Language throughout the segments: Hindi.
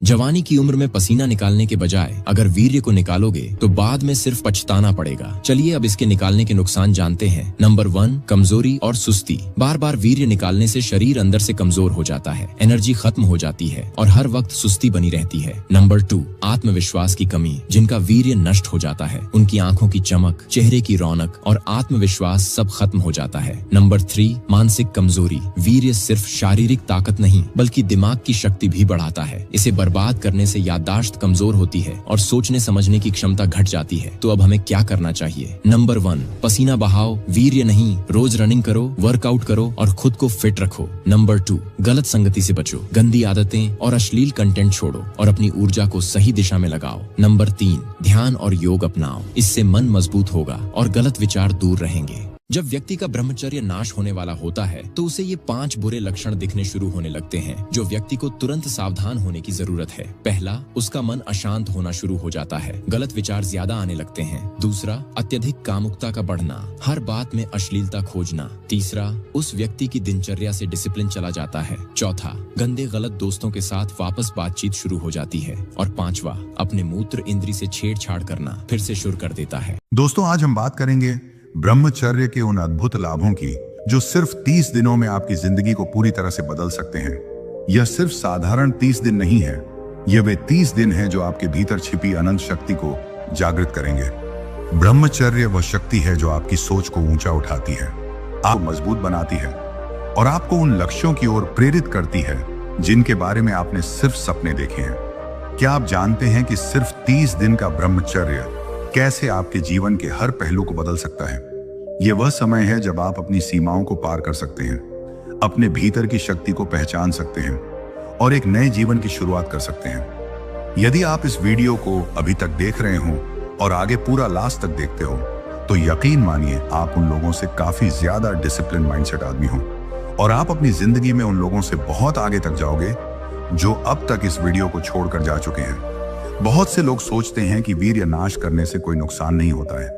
जवानी की उम्र में पसीना निकालने के बजाय अगर वीर्य को निकालोगे तो बाद में सिर्फ पछताना पड़ेगा। चलिए अब इसके निकालने के नुकसान जानते हैं। नंबर 1, कमजोरी और सुस्ती। बार बार वीर्य निकालने से शरीर अंदर से कमजोर हो जाता है, एनर्जी खत्म हो जाती है और हर वक्त सुस्ती बनी रहती है। नंबर 2, आत्मविश्वास की कमी। जिनका वीर्य नष्ट हो जाता है उनकी आंखों की चमक, चेहरे की रौनक और आत्मविश्वास सब खत्म हो जाता है। नंबर 3, मानसिक कमजोरी। वीर्य सिर्फ शारीरिक ताकत नहीं बल्कि दिमाग की शक्ति भी बढ़ाता है। इसे बर्बाद करने से याददाश्त कमजोर होती है और सोचने समझने की क्षमता घट जाती है। तो अब हमें क्या करना चाहिए? नंबर 1, पसीना बहाओ, वीर्य नहीं। रोज रनिंग करो, वर्कआउट करो और खुद को फिट रखो। नंबर 2, गलत संगति से बचो, गंदी आदतें और अश्लील कंटेंट छोड़ो और अपनी ऊर्जा को सही दिशा में लगाओ। नंबर 3, ध्यान और योग अपनाओ, इससे मन मजबूत होगा और गलत विचार दूर रहेंगे। जब व्यक्ति का ब्रह्मचर्य नाश होने वाला होता है तो उसे ये 5 बुरे लक्षण दिखने शुरू होने लगते हैं जो व्यक्ति को तुरंत सावधान होने की जरूरत है। पहला, उसका मन अशांत होना शुरू हो जाता है, गलत विचार ज्यादा आने लगते हैं। दूसरा, अत्यधिक कामुकता का बढ़ना, हर बात में अश्लीलता खोजना। तीसरा, उस व्यक्ति की दिनचर्या से डिसिप्लिन चला जाता है। चौथा, गंदे गलत दोस्तों के साथ वापस बातचीत शुरू हो जाती है। और पांचवा, अपने मूत्र इंद्री से छेड़छाड़ करना फिर से शुरू कर देता है। दोस्तों, आज हम बात करेंगे ब्रह्मचर्य के उन अद्भुत लाभों की जो सिर्फ 30 दिनों में आपकी जिंदगी को पूरी तरह से बदल सकते हैं। यह सिर्फ साधारण 30 दिन नहीं है, यह वे 30 दिन हैं जो आपके भीतर छिपी अनंत शक्ति को जागृत करेंगे। ब्रह्मचर्य वह शक्ति है जो आपकी सोच को ऊंचा उठाती है, आपको मजबूत बनाती है और आपको उन लक्ष्यों की ओर प्रेरित करती है जिनके बारे में आपने सिर्फ सपने देखे हैं। क्या आप जानते हैं कि सिर्फ 30 दिन का ब्रह्मचर्य कैसे आपके जीवन के हर पहलू को बदल सकता है? यह वह समय है जब आप अपनी सीमाओं को पार कर सकते हैं, अपने भीतर की शक्ति को पहचान सकते हैं और एक नए जीवन की शुरुआत कर सकते हैं। यदि आप इस वीडियो को अभी तक देख रहे हो और आगे पूरा लास्ट तक देखते हो तो यकीन मानिए आप उन लोगों से काफी ज्यादा डिसिप्लिन माइंडसेट आदमी हो और आप अपनी जिंदगी में उन लोगों से बहुत आगे तक जाओगे जो अब तक इस वीडियो को छोड़कर जा चुके हैं। बहुत से लोग सोचते हैं कि वीर्य नाश करने से कोई नुकसान नहीं होता है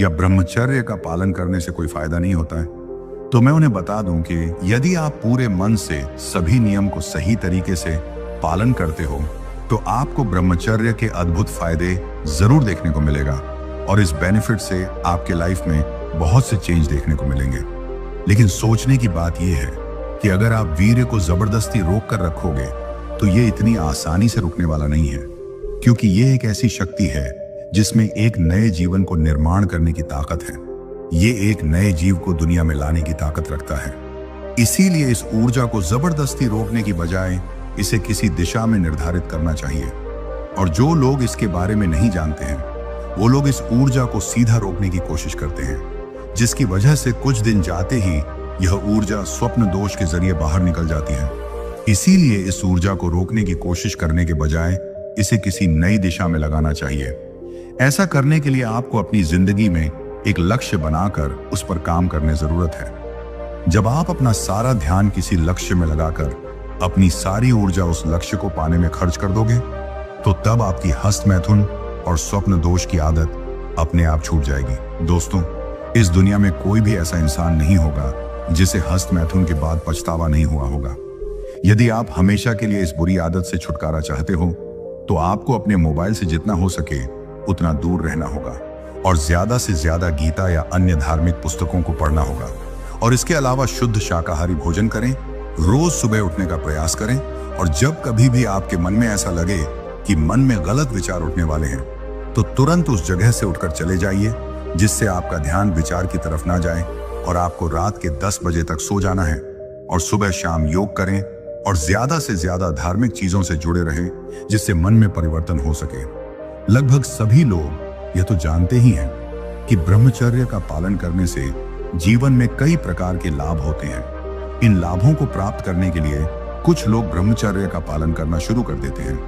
या ब्रह्मचर्य का पालन करने से कोई फायदा नहीं होता है। तो मैं उन्हें बता दूं कि यदि आप पूरे मन से सभी नियम को सही तरीके से पालन करते हो तो आपको ब्रह्मचर्य के अद्भुत फायदे जरूर देखने को मिलेगा और इस बेनिफिट से आपके लाइफ में बहुत से चेंज देखने को मिलेंगे। लेकिन सोचने की बात यह है कि अगर आप वीर्य को जबरदस्ती रोक कर रखोगे तो ये इतनी आसानी से रुकने वाला नहीं है, क्योंकि ये एक ऐसी शक्ति है जिसमें एक नए जीवन को निर्माण करने की ताकत है। ये एक नए जीव को दुनिया में लाने की ताकत रखता है। इसीलिए इस ऊर्जा को जबरदस्ती रोकने की बजाय इसे किसी दिशा में निर्धारित करना चाहिए। और जो लोग इसके बारे में नहीं जानते हैं वो लोग इस ऊर्जा को सीधा रोकने की कोशिश करते हैं, जिसकी वजह से कुछ दिन जाते ही यह ऊर्जा स्वप्न दोष के जरिए बाहर निकल जाती है। इसीलिए इस ऊर्जा को रोकने की कोशिश करने के बजाय इसे किसी नई दिशा में लगाना चाहिए। ऐसा करने के लिए आपको अपनी जिंदगी में एक लक्ष्य बनाकर उस पर काम करने जरूरत है। जब आप अपना सारा ध्यान किसी लक्ष्य में लगाकर अपनी सारी ऊर्जा उस लक्ष्य को पाने में खर्च कर दोगे तो तब आपकी हस्त मैथुन और स्वप्न दोष की आदत अपने आप छूट जाएगी। दोस्तों, इस दुनिया में कोई भी ऐसा इंसान नहीं होगा जिसे हस्त मैथुन के बाद पछतावा नहीं हुआ होगा। यदि आप हमेशा के लिए इस बुरी आदत से छुटकारा चाहते हो तो आपको अपने मोबाइल से जितना हो सके उतना दूर रहना होगा और ज्यादा से ज्यादा गीता या अन्य धार्मिक पुस्तकों को पढ़ना होगा। और इसके अलावा शुद्ध शाकाहारी भोजन करें, रोज सुबह उठने का प्रयास करें और जब कभी भी आपके मन में ऐसा लगे कि मन में गलत विचार उठने वाले हैं तो तुरंत उस जगह से उठकर चले जाइए, जिससे आपका ध्यान विचार की तरफ ना जाए। और आपको रात के 10 बजे तक सो जाना है और सुबह शाम योग करें और ज्यादा से ज्यादा धार्मिक चीजों से जुड़े रहें जिससे मन में परिवर्तन हो सके। लगभग सभी लोग यह तो जानते ही हैं कि ब्रह्मचर्य का पालन करने से जीवन में कई प्रकार के लाभ होते हैं। इन लाभों को प्राप्त करने के लिए कुछ लोग ब्रह्मचर्य का पालन करना शुरू कर देते हैं,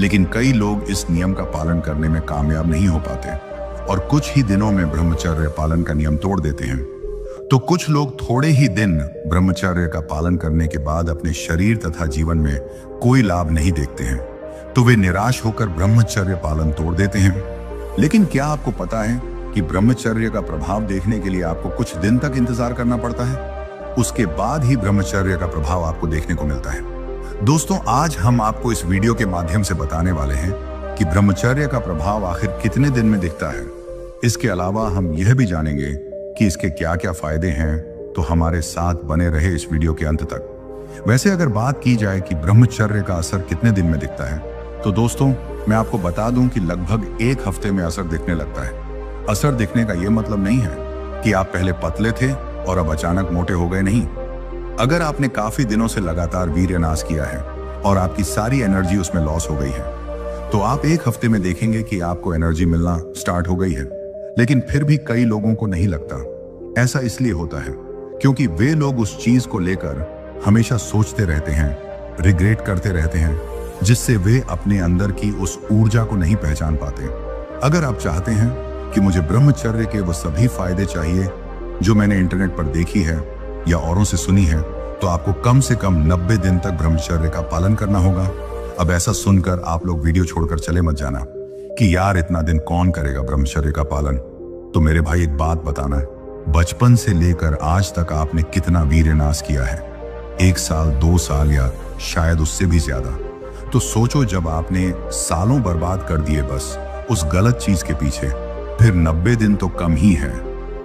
लेकिन कई लोग इस नियम का पालन करने में कामयाब नहीं हो पाते और कुछ ही दिनों में ब्रह्मचर्य पालन का नियम तोड़ देते हैं। तो कुछ लोग थोड़े ही दिन ब्रह्मचर्य का पालन करने के बाद अपने शरीर तथा जीवन में कोई लाभ नहीं देखते हैं तो वे निराश होकर ब्रह्मचर्य पालन तोड़ देते हैं। लेकिन क्या आपको पता है कि ब्रह्मचर्य का प्रभाव देखने के लिए आपको कुछ दिन तक इंतजार करना पड़ता है? उसके बाद ही ब्रह्मचर्य का प्रभाव आपको देखने को मिलता है। दोस्तों, आज हम आपको इस वीडियो के माध्यम से बताने वाले हैं कि ब्रह्मचर्य का प्रभाव आखिर कितने दिन में दिखता है। इसके अलावा हम यह भी जानेंगे कि इसके क्या क्या फायदे हैं, तो हमारे साथ बने रहे इस वीडियो के अंत तक। वैसे अगर बात की जाए कि ब्रह्मचर्य का असर कितने दिन में दिखता है, तो दोस्तों मैं आपको बता दूं कि लगभग 1 हफ्ते में असर दिखने लगता है। असर दिखने का यह मतलब नहीं है कि आप पहले पतले थे और अब अचानक मोटे हो गए, नहीं। अगर आपने काफी दिनों से लगातार वीर्यनाश किया है और आपकी सारी एनर्जी उसमें लॉस हो गई है, तो आप 1 हफ्ते में देखेंगे कि आपको एनर्जी मिलना स्टार्ट हो गई है। लेकिन फिर भी कई लोगों को नहीं लगता। ऐसा इसलिए होता है क्योंकि वे लोग उस चीज को लेकर हमेशा सोचते रहते हैं, रिग्रेट करते रहते हैं, जिससे वे अपने अंदर की उस ऊर्जा को नहीं पहचान पाते। अगर आप चाहते हैं कि मुझे ब्रह्मचर्य के वो सभी फायदे चाहिए जो मैंने इंटरनेट पर देखी है या औरों से सुनी है, तो आपको कम से कम 90 दिन तक ब्रह्मचर्य का पालन करना होगा। अब ऐसा सुनकर आप लोग वीडियो छोड़कर चले मत जाना कि यार इतना दिन कौन करेगा ब्रह्मचर्य का पालन। तो मेरे भाई एक बात बताना है, बचपन से लेकर आज तक आपने कितना वीर्यनाश किया है? 1 साल, 2 साल या शायद उससे भी ज्यादा। तो सोचो, जब आपने सालों बर्बाद कर दिए बस उस गलत चीज के पीछे, फिर 90 दिन तो कम ही है।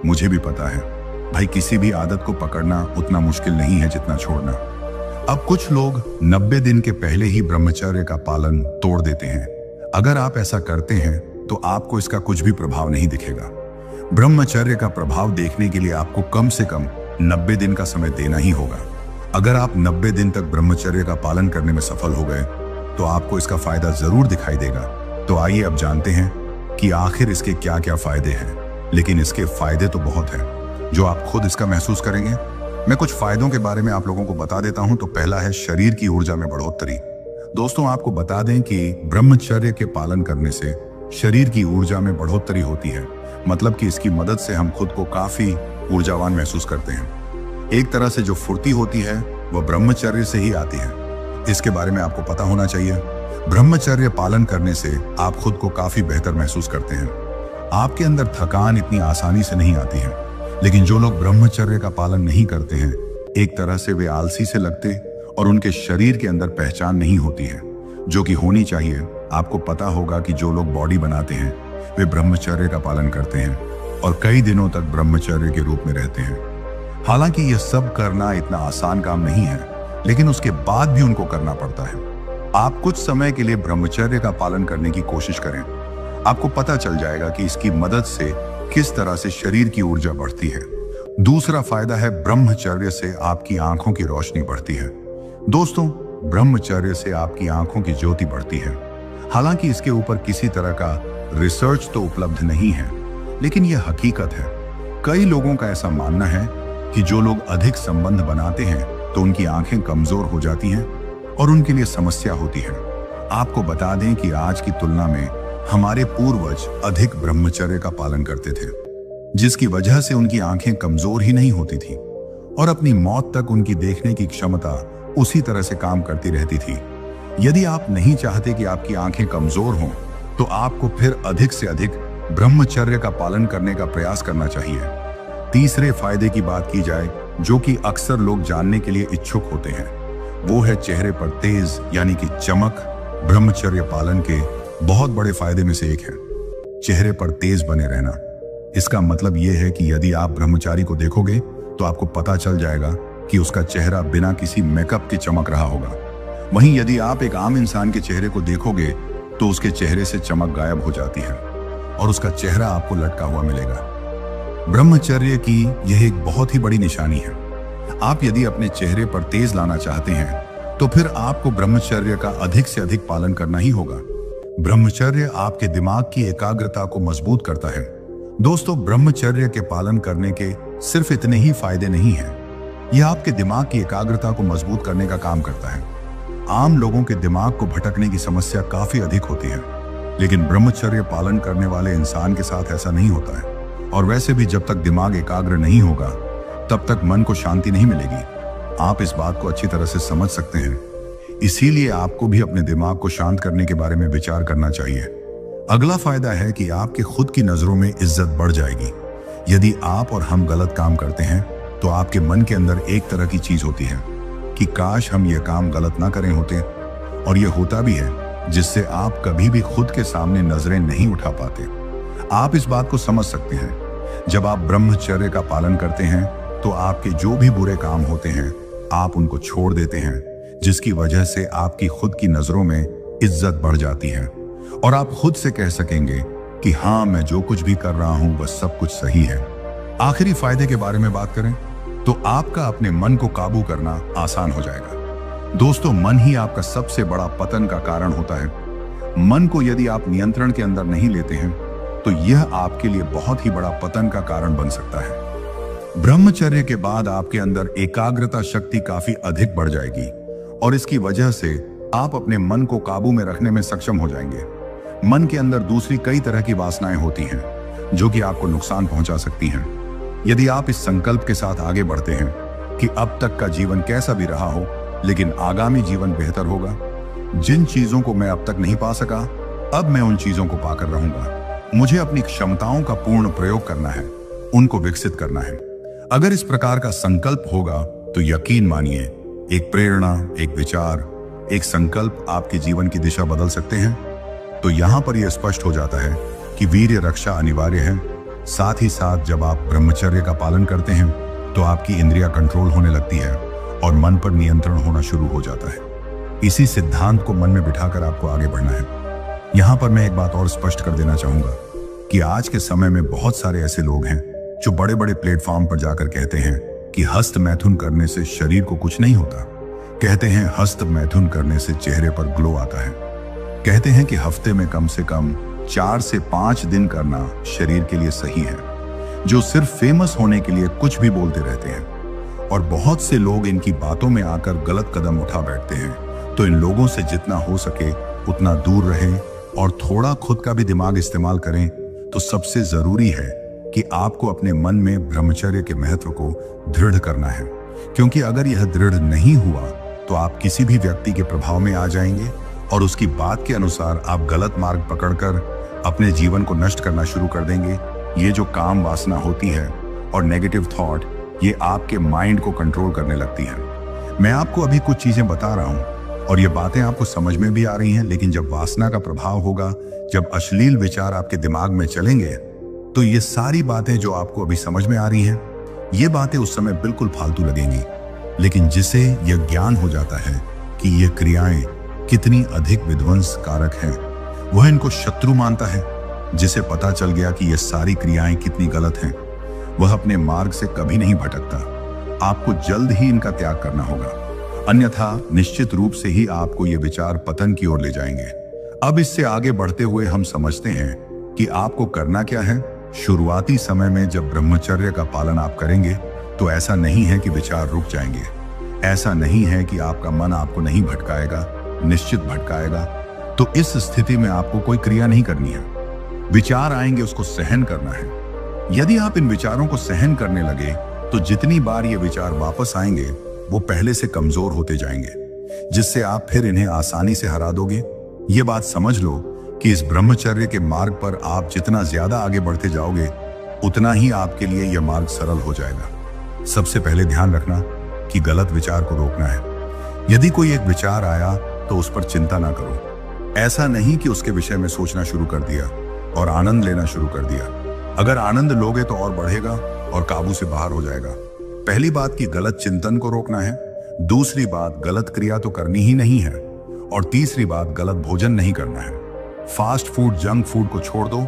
मुझे भी पता है भाई, किसी भी आदत को पकड़ना उतना मुश्किल नहीं है जितना छोड़ना। अब कुछ लोग 90 दिन के पहले ही ब्रह्मचर्य का पालन तोड़ देते हैं। अगर आप ऐसा करते हैं तो आपको इसका कुछ भी प्रभाव नहीं दिखेगा। ब्रह्मचर्य का प्रभाव देखने के लिए आपको कम से कम 90 दिन का समय देना ही होगा। अगर आप 90 दिन तक ब्रह्मचर्य का पालन करने में सफल हो गए तो आपको इसका फायदा जरूर दिखाई देगा। तो आइए अब जानते हैं कि आखिर इसके क्या क्या फायदे हैं। लेकिन इसके फायदे तो बहुत हैं जो आप खुद इसका महसूस करेंगे। मैं कुछ फायदों के बारे में आप लोगों को बता देता हूं। तो पहला है शरीर की ऊर्जा में बढ़ोतरी। दोस्तों, आपको बता दें कि ब्रह्मचर्य के पालन करने से शरीर की ऊर्जा में बढ़ोतरी होती है। मतलब कि इसकी मदद से हम खुद को काफी ऊर्जावान महसूस करते हैं। एक तरह से जो फुर्ती होती है वह ब्रह्मचर्य से ही आती है। इसके बारे में आपको पता होना चाहिए। ब्रह्मचर्य पालन करने से आप खुद को काफी बेहतर महसूस करते हैं। आपके अंदर थकान इतनी आसानी से नहीं आती है। लेकिन जो लोग ब्रह्मचर्य का पालन नहीं करते हैं, एक तरह से वे आलसी से लगते और उनके शरीर के अंदर पहचान नहीं होती है जो कि होनी चाहिए। आपको पता होगा कि जो लोग बॉडी बनाते हैं वे ब्रह्मचर्य का पालन करते हैं और कई दिनों तक ब्रह्मचर्य के रूप में रहते हैं। हालांकि यह सब करना इतना आसान काम नहीं है, लेकिन उसके बाद भी उनको करना पड़ता है। आप कुछ समय के लिए ब्रह्मचर्य का पालन करने की कोशिश करें। आपको पता चल जाएगा कि इसकी मदद से किस तरह से शरीर की ऊर्जा बढ़ती है। दूसरा फायदा है ब्रह्मचर्य से आपकी आंखों की रोशनी बढ़ती है। दोस्तों, ब्रह्मचर्य से आपकी आंखों की ज्योति बढ़ती है। हालांकि इसके ऊपर किसी तरह का रिसर्च तो उपलब्ध नहीं है, लेकिन यह हकीकत है। कई लोगों का ऐसा मानना है कि जो लोग अधिक संबंध बनाते हैं तो उनकी आंखें कमजोर हो जाती हैं और उनके लिए समस्या होती है। आपको बता दें कि आज की तुलना में हमारे पूर्वज अधिक ब्रह्मचर्य का पालन करते थे, जिसकी वजह से उनकी आंखें कमजोर ही नहीं होती थी और अपनी मौत तक उनकी देखने की क्षमता उसी तरह से काम करती रहती थी। यदि आप नहीं चाहते कि आपकी आंखें कमजोर हों, तो आपको फिर अधिक से अधिक ब्रह्मचर्य का पालन करने का प्रयास करना चाहिए। तीसरे फायदे की बात की जाए, जो कि अक्सर लोग जानने के लिए इच्छुक होते हैं, वो है चेहरे पर तेज यानी कि चमक। ब्रह्मचर्य पालन के बहुत बड़े फायदे में से एक है चेहरे पर तेज बने रहना। इसका मतलब यह है कि यदि आप ब्रह्मचारी को देखोगे तो आपको पता चल जाएगा कि उसका चेहरा बिना किसी मेकअप के चमक रहा होगा। वहीं यदि आप एक आम इंसान के चेहरे को देखोगे तो उसके चेहरे से चमक गायब हो जाती है और उसका चेहरा आपको लटका हुआ मिलेगा। ब्रह्मचर्य की यह एक बहुत ही बड़ी निशानी है। आप यदि अपने चेहरे पर तेज लाना चाहते हैं तो फिर आपको ब्रह्मचर्य का अधिक से अधिक पालन करना ही होगा। ब्रह्मचर्य आपके दिमाग की एकाग्रता को मजबूत करता है। दोस्तों, ब्रह्मचर्य के पालन करने के सिर्फ इतने ही फायदे नहीं हैं, यह आपके दिमाग की एकाग्रता को मजबूत करने का काम करता है। आम लोगों के दिमाग को भटकने की समस्या काफी अधिक होती है, लेकिन ब्रह्मचर्य पालन करने वाले इंसान के साथ ऐसा नहीं होता है। और वैसे भी जब तक दिमाग एकाग्र नहीं होगा तब तक मन को शांति नहीं मिलेगी। आप इस बात को अच्छी तरह से समझ सकते हैं। इसीलिए आपको भी अपने दिमाग को शांत करने के बारे में विचार करना चाहिए। अगला फायदा है कि आपके खुद की नजरों में इज्जत बढ़ जाएगी। यदि आप और हम गलत काम करते हैं तो आपके मन के अंदर एक तरह की चीज होती है कि काश हम ये काम गलत ना करें होते, और ये होता भी है, जिससे आप कभी भी खुद के सामने नजरें नहीं उठा पाते। आप इस बात को समझ सकते हैं, जब आप ब्रह्मचर्य का पालन करते हैं तो आपके जो भी बुरे काम होते हैं आप उनको छोड़ देते हैं, जिसकी वजह से आपकी खुद की नजरों में इज्जत बढ़ जाती है और आप खुद से कह सकेंगे कि हाँ, मैं जो कुछ भी कर रहा हूं वह सब कुछ सही है। आखिरी फायदे के बारे में बात करें तो आपका अपने मन को काबू करना आसान हो जाएगा। दोस्तों, मन ही आपका सबसे बड़ा पतन का कारण होता है। मन को यदि आप नियंत्रण के अंदर नहीं लेते हैं तो यह आपके लिए बहुत ही बड़ा पतन का कारण बन सकता है। ब्रह्मचर्य के बाद आपके अंदर एकाग्रता शक्ति काफी अधिक बढ़ जाएगी और इसकी वजह से आप अपने मन को काबू में रखने में सक्षम हो जाएंगे। मन के अंदर दूसरी कई तरह की वासनाएं होती हैं जो कि आपको नुकसान पहुंचा सकती हैं। यदि आप इस संकल्प के साथ आगे बढ़ते हैं कि अब तक का जीवन कैसा भी रहा हो लेकिन आगामी जीवन बेहतर होगा, जिन चीजों को मैं अब तक नहीं पा सका अब मैं उन चीजों को पाकर रहूंगा, मुझे अपनी क्षमताओं का पूर्ण प्रयोग करना है, उनको विकसित करना है। अगर इस प्रकार का संकल्प होगा तो यकीन मानिए, एक प्रेरणा, एक विचार, एक संकल्प आपके जीवन की दिशा बदल सकते हैं। तो यहां पर यह स्पष्ट हो जाता है कि वीर्य रक्षा अनिवार्य है। साथ ही साथ जब आप ब्रह्मचर्य का पालन करते हैं तो आपकी इंद्रियां कंट्रोल होने लगती है और मन पर नियंत्रण होना शुरू हो जाता है। इसी सिद्धांत को मन में बिठाकर आपको आगे बढ़ना है। यहां पर मैं एक बात और स्पष्ट कर देना चाहूंगा कि आज के समय में बहुत सारे ऐसे लोग हैं जो बड़े बड़े प्लेटफॉर्म पर जाकर कहते हैं कि हस्त मैथुन करने से शरीर को कुछ नहीं होता। कहते हैं हस्त मैथुन करने से चेहरे पर ग्लो आता है। कहते हैं कि हफ्ते में कम से कम 4 से 5 दिन करना शरीर के लिए सही है, जो सिर्फ फेमस होने के लिए कुछ भी बोलते रहते हैं। और बहुत से लोग इनकी बातों में आकर गलत कदम उठा बैठते हैं। तो इन लोगों से जितना हो सके उतना दूर रहें और थोड़ा खुद का भी दिमाग इस्तेमाल करें। तो सबसे जरूरी है कि आपको अपने मन में ब्रह्मचर्य के महत्व को दृढ़ करना है, क्योंकि अगर यह दृढ़ नहीं हुआ तो आप किसी भी व्यक्ति के प्रभाव में आ जाएंगे और उसकी बात के अनुसार आप गलत मार्ग पकड़कर अपने जीवन को नष्ट करना शुरू कर देंगे। ये जो काम वासना होती है और नेगेटिव थॉट, ये आपके माइंड को कंट्रोल करने लगती है। मैं आपको अभी कुछ चीजें बता रहा हूं और ये बातें आपको समझ में भी आ रही हैं, लेकिन जब वासना का प्रभाव होगा, जब अश्लील विचार आपके दिमाग में चलेंगे, तो ये सारी बातें जो आपको अभी समझ में आ रही हैं, ये बातें उस समय बिल्कुल फालतू लगेंगी। लेकिन जिसे यह ज्ञान हो जाता है कि ये क्रियाएं कितनी अधिक विध्वंसकारक हैं, वह इनको शत्रु मानता है। जिसे पता चल गया कि ये सारी क्रियाएं कितनी गलत हैं, वह अपने मार्ग से कभी नहीं भटकता। आपको जल्द ही इनका त्याग करना होगा, अन्यथा निश्चित रूप से ही आपको ये विचार पतन की ओर ले जाएंगे। अब इससे आगे बढ़ते हुए हम समझते हैं कि आपको करना क्या है। शुरुआती समय में जब ब्रह्मचर्य का पालन आप करेंगे तो ऐसा नहीं है कि विचार रुक जाएंगे, ऐसा नहीं है कि आपका मन आपको नहीं भटकाएगा, निश्चित भटकाएगा। तो इस स्थिति में आपको कोई क्रिया नहीं करनी है। विचार आएंगे, उसको सहन करना है। यदि आप इन विचारों को सहन करने लगे तो जितनी बार ये विचार वापस आएंगे वो पहले से कमजोर होते जाएंगे, जिससे आप फिर इन्हें आसानी से हरा दोगे। ये बात समझ लो कि इस ब्रह्मचर्य के मार्ग पर आप जितना ज्यादा आगे बढ़ते जाओगे उतना ही आपके लिए यह मार्ग सरल हो जाएगा। सबसे पहले ध्यान रखना कि गलत विचार को रोकना है। यदि कोई एक विचार आया तो उस पर चिंता ना करो। ऐसा नहीं कि उसके विषय में सोचना शुरू कर दिया और आनंद लेना शुरू कर दिया। अगर आनंद लोगे तो और बढ़ेगा और काबू से बाहर हो जाएगा। पहली बात कि गलत चिंतन को रोकना है। दूसरी बात, गलत क्रिया तो करनी ही नहीं है। और तीसरी बात, गलत भोजन नहीं करना है। फास्ट फूड, जंक फूड को छोड़ दो।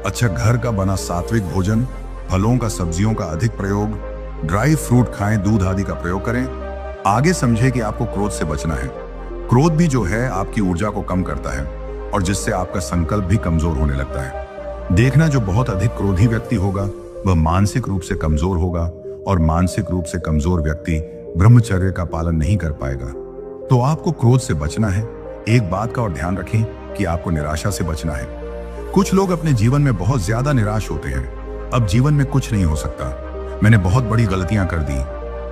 अच्छा घर का बना सात्विक भोजन, फलों का, सब्जियों का अधिक प्रयोग, ड्राई फ्रूट खाएं, दूध आदि का प्रयोग करें। आगे समझे कि आपको क्रोध से बचना है। क्रोध भी जो है आपकी ऊर्जा को कम करता है और जिससे आपका संकल्प भी कमजोर होने लगता है। देखना, जो बहुत अधिक क्रोधी व्यक्ति होगा वह मानसिक रूप से कमजोर होगा और मानसिक रूप से कमजोर व्यक्ति ब्रह्मचर्य का पालन नहीं कर पाएगा। तो आपको क्रोध से बचना है। एक बात का और ध्यान रखें कि आपको निराशा से बचना है। कुछ लोग अपने जीवन में बहुत ज्यादा निराश होते हैं। अब जीवन में कुछ नहीं हो सकता, मैंने बहुत बड़ी गलतियां कर दी,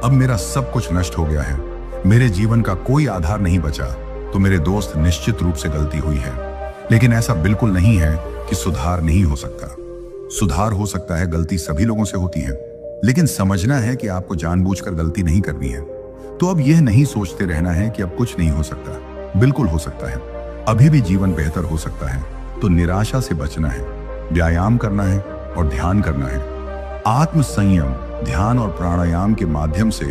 अब मेरा सब कुछ नष्ट हो गया है, मेरे जीवन का कोई आधार नहीं बचा। तो मेरे दोस्त, निश्चित रूप से गलती हुई है, लेकिन ऐसा बिल्कुल नहीं है कि सुधार नहीं हो सकता। सुधार हो सकता है, गलती सभी लोगों से होती है, लेकिन समझना है कि आपको जानबूझकर गलती नहीं करनी है। तो अब यह नहीं सोचते रहना है कि अब कुछ नहीं हो सकता। बिल्कुल हो सकता है, अभी भी जीवन बेहतर हो सकता है। तो निराशा से बचना है, व्यायाम करना है और ध्यान करना है। आत्म संयम, ध्यान और प्राणायाम के माध्यम से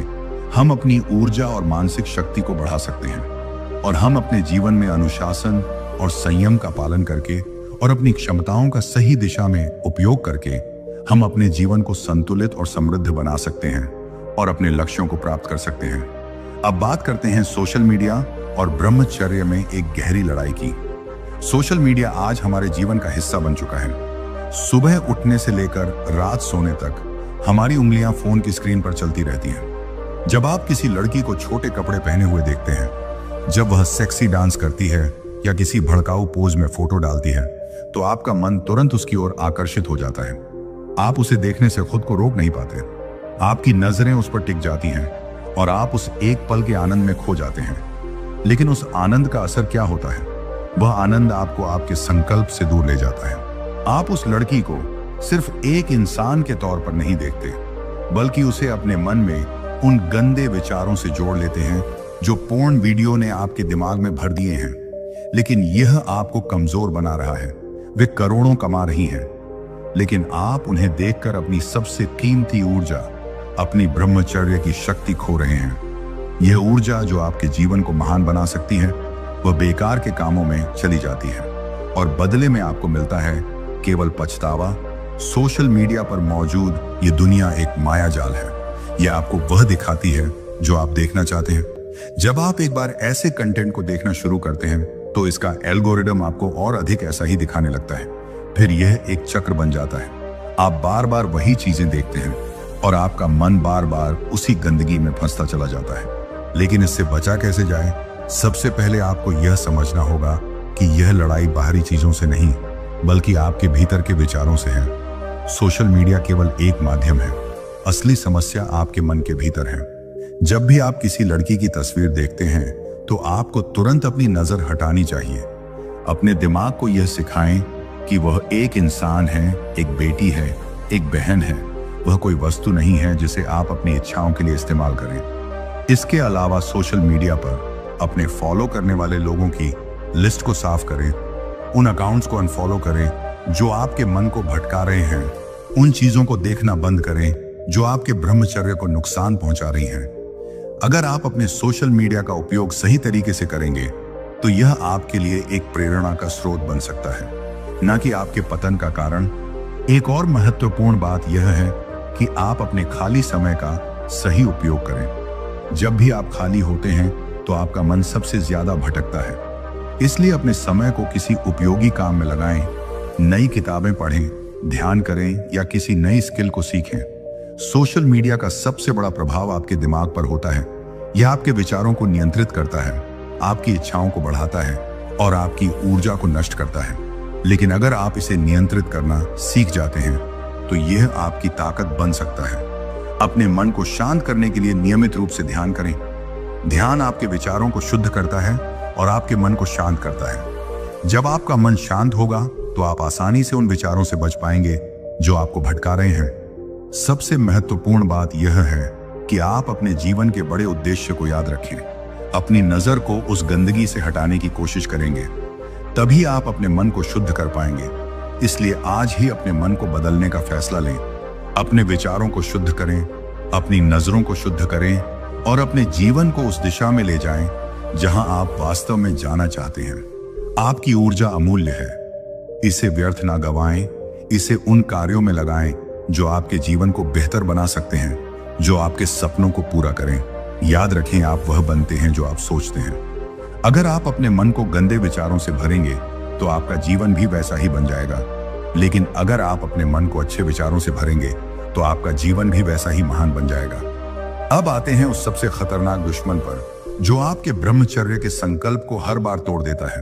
हम अपनी ऊर्जा और मानसिक शक्ति को बढ़ा सकते हैं और हम अपने जीवन में अनुशासन और संयम का पालन करके और अपनी क्षमताओं का सही दिशा में उपयोग करके हम अपने जीवन को संतुलित और समृद्ध बना सकते हैं और अपने लक्ष्यों को प्राप्त कर सकते हैं। अब बात करते हैं सोशल मीडिया और ब्रह्मचर्य में एक गहरी लड़ाई की। सोशल मीडिया आज हमारे जीवन का हिस्सा बन चुका है। सुबह उठने से लेकर रात सोने तक हमारी उंगलियां फोन की स्क्रीन पर चलती रहती हैं। जब आप किसी लड़की को छोटे कपड़े पहने हुए देखते हैं, जब वह सेक्सी डांस करती है या किसी भड़काऊ पोज में फोटो डालती है, तो आपका मन तुरंत उसकी ओर आकर्षित हो जाता है। आप उसे देखने से खुद को रोक नहीं पाते। आपकी नजरें उस पर टिक जाती हैं और आप उस एक पल के आनंद में खो जाते हैं। लेकिन उस आनंद का असर क्या होता है? वह आनंद आपको आपके संकल्प से दूर ले जाता है। आप उस लड़की को सिर्फ एक इंसान के तौर पर नहीं देखते, बल्कि उसे अपने मन में उन गंदे विचारों से जोड़ लेते हैं जो पोर्न वीडियो ने आपके दिमाग में भर दिए हैं। लेकिन यह आपको कमजोर बना रहा है। वे करोड़ों कमा रही हैं, लेकिन आप उन्हें देखकर अपनी सबसे कीमती ऊर्जा, अपनी ब्रह्मचर्य की शक्ति खो रहे हैं। यह ऊर्जा जो आपके जीवन को महान बना सकती है, वह बेकार के कामों में चली जाती है और बदले में आपको मिलता है केवल पछतावा। सोशल मीडिया पर मौजूद ये दुनिया एक माया जाल है। यह आपको वह दिखाती है जो आप देखना चाहते हैं। जब आप एक बार ऐसे कंटेंट को देखना शुरू करते हैं, तो इसका एल्गोरिदम आपको और अधिक ऐसा ही दिखाने लगता है। फिर यह एक चक्र बन जाता है। आप बार बार वही चीजें देखते हैं और आपका मन बार बार उसी गंदगी में फंसता चला जाता है। लेकिन इससे बचा कैसे जाए? सबसे पहले आपको यह समझना होगा कि यह लड़ाई बाहरी चीजों से नहीं, बल्कि आपके भीतर के विचारों से है। सोशल मीडिया केवल एक माध्यम है, असली समस्या आपके मन के भीतर है। जब भी आप किसी लड़की की तस्वीर देखते हैं, तो आपको तुरंत अपनी नजर हटानी चाहिए। अपने दिमाग को यह सिखाएं कि वह एक इंसान है, एक बेटी है, एक बहन है। वह कोई वस्तु नहीं है जिसे आप अपनी इच्छाओं के लिए इस्तेमाल करें। इसके अलावा सोशल मीडिया पर अपने फॉलो करने वाले लोगों की लिस्ट को साफ करें। उन अकाउंट्स को अनफॉलो करें जो आपके मन को भटका रहे हैं। उन चीजों को देखना बंद करें जो आपके ब्रह्मचर्य को नुकसान पहुंचा रही हैं। अगर आप अपने सोशल मीडिया का उपयोग सही तरीके से करेंगे, तो यह आपके लिए एक प्रेरणा का स्रोत बन सकता है, न कि आपके पतन का कारण। एक और महत्वपूर्ण बात यह है कि आप अपने खाली समय का सही उपयोग करें। जब भी आप खाली होते हैं, तो आपका मन सबसे ज्यादा भटकता है। इसलिए अपने समय को किसी उपयोगी काम में लगाएं। नई किताबें पढ़ें, ध्यान करें या किसी नई स्किल को सीखें। सोशल मीडिया का सबसे बड़ा प्रभाव आपके दिमाग पर होता है। यह आपके विचारों को नियंत्रित करता है, आपकी इच्छाओं को बढ़ाता है और आपकी ऊर्जा को नष्ट करता है। लेकिन अगर आप इसे नियंत्रित करना सीख जाते हैं, तो यह आपकी ताकत बन सकता है। अपने मन को शांत करने के लिए नियमित रूप से ध्यान करें। ध्यान आपके विचारों को शुद्ध करता है और आपके मन को शांत करता है। जब आपका मन शांत होगा, तो आप आसानी से उन विचारों से बच पाएंगे जो आपको भटका रहे हैं। सबसे महत्वपूर्ण बात यह है कि आप अपने जीवन के बड़े उद्देश्य को याद रखें। अपनी नजर को उस गंदगी से हटाने की कोशिश करेंगे, तभी आप अपने मन को शुद्ध कर पाएंगे। इसलिए आज ही अपने मन को बदलने का फैसला लें। अपने विचारों को शुद्ध करें, अपनी नजरों को शुद्ध करें और अपने जीवन को उस दिशा में ले जाएं जहां आप वास्तव में जाना चाहते हैं। आपकी ऊर्जा अमूल्य है। इसे व्यर्थ ना गवाएं। इसे उन कार्यों में लगाएं जो आपके जीवन को बेहतर बना सकते हैं, जो आपके सपनों को पूरा करें। याद रखें, आप वह बनते हैं जो आप सोचते हैं। अगर आप अपने मन को गंदे विचारों से भरेंगे, तो आपका जीवन भी वैसा ही बन जाएगा। लेकिन अगर आप अपने मन को अच्छे विचारों से भरेंगे, तो आपका जीवन भी वैसा ही महान बन जाएगा। अब आते हैं उस सबसे खतरनाक दुश्मन पर, जो आपके ब्रह्मचर्य के संकल्प को हर बार तोड़ देता है।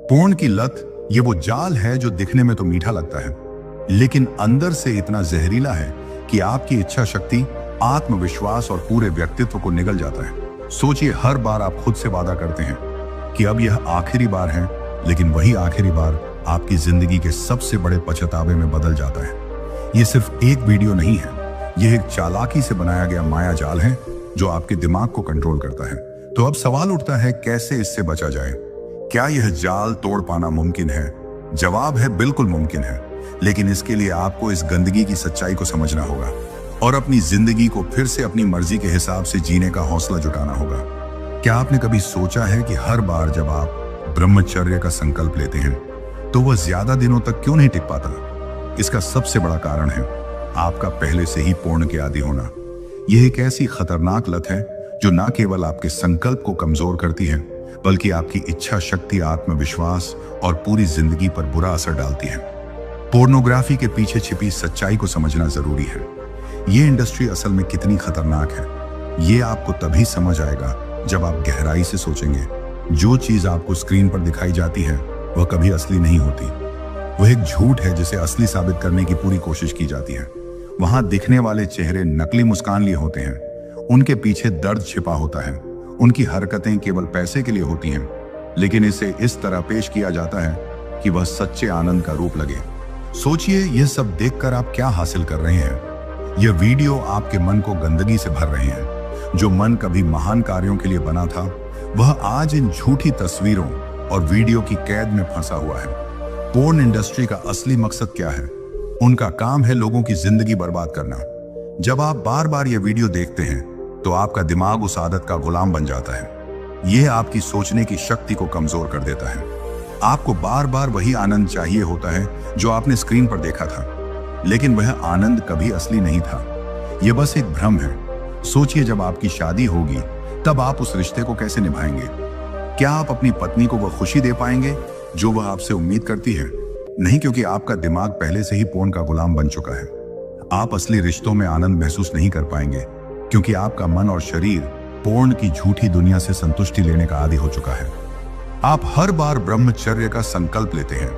पोर्न की लत, ये वो जाल है जो दिखने में तो मीठा लगता है, लेकिन अंदर से इतना जहरीला है कि आपकी इच्छा शक्ति, आत्मविश्वास और पूरे व्यक्तित्व को निगल जाता है। सोचिए, हर बार आप खुद से वादा करते हैं कि अब यह आखिरी बार है, लेकिन वही आखिरी बार आपकी जिंदगी के सबसे बड़े पछतावे में बदल जाता है। यह सिर्फ एक वीडियो नहीं है, यह एक चालाकी से बनाया गया माया जाल है जो आपके दिमाग को कंट्रोल करता है। तो अब सवाल उठता है, कैसे इससे बचा जाए? क्या यह जाल तोड़ पाना मुमकिन है? जवाब है, बिल्कुल मुमकिन है, लेकिन इसके लिए आपको इस गंदगी की सच्चाई को समझना होगा और अपनी जिंदगी को फिर से अपनी मर्जी के हिसाब से जीने का हौसला जुटाना होगा। क्या आपने कभी सोचा है कि हर बार जब आप ब्रह्मचर्य का संकल्प लेते हैं तो वह ज्यादा दिनों तक क्यों नहीं टिक पाता? इसका सबसे बड़ा कारण है आपका पहले से ही पूर्ण के आदी होना। यह एक ऐसी खतरनाक लत है जो न केवल आपके संकल्प को कमजोर करती है, बल्कि आपकी इच्छा शक्ति, आत्मविश्वास और पूरी जिंदगी पर बुरा असर डालती है। पोर्नोग्राफी के पीछे छिपी सच्चाई को समझना जरूरी है। ये इंडस्ट्री असल में कितनी खतरनाक है, ये आपको तभी समझ आएगा जब आप गहराई से सोचेंगे। जो चीज आपको स्क्रीन पर दिखाई जाती है वह कभी असली नहीं होती। वह एक झूठ है जिसे असली साबित करने की पूरी कोशिश की जाती है। वहां दिखने वाले चेहरे नकली मुस्कान लिए होते हैं, उनके पीछे दर्द छिपा होता है, उनकी हरकतें केवल पैसे के लिए होती हैं, लेकिन इसे इस तरह पेश किया जाता है कि वह सच्चे आनंद का रूप लगे। सोचिए, यह सब देखकर आप क्या हासिल कर रहे हैं? यह वीडियो आपके मन को गंदगी से भर रहे हैं। जो मन कभी महान कार्यों के लिए बना था, वह आज इन झूठी तस्वीरों और वीडियो की कैद में फंसा हुआ है। पोर्न इंडस्ट्री का असली मकसद क्या है? उनका काम है लोगों की जिंदगी बर्बाद करना। जब आप बार बार यह वीडियो देखते हैं तो आपका दिमाग उस आदत का गुलाम बन जाता है। यह आपकी सोचने की शक्ति को कमजोर कर देता है। आपको बार बार वही आनंद चाहिए होता है जो आपने स्क्रीन पर देखा था, लेकिन वह आनंद कभी असली नहीं था। यह बस एक भ्रम है। सोचिए, जब आपकी शादी होगी तब आप उस रिश्ते को कैसे निभाएंगे? क्या आप अपनी पत्नी को वह खुशी दे पाएंगे जो वह आपसे उम्मीद करती है? नहीं, क्योंकि आपका दिमाग पहले से ही पोर्न का गुलाम बन चुका है। आप असली रिश्तों में आनंद महसूस नहीं कर पाएंगे क्योंकि आपका मन और शरीर पोर्न की झूठी दुनिया से संतुष्टि लेने का आदी हो चुका है। आप हर बार ब्रह्मचर्य का संकल्प लेते हैं,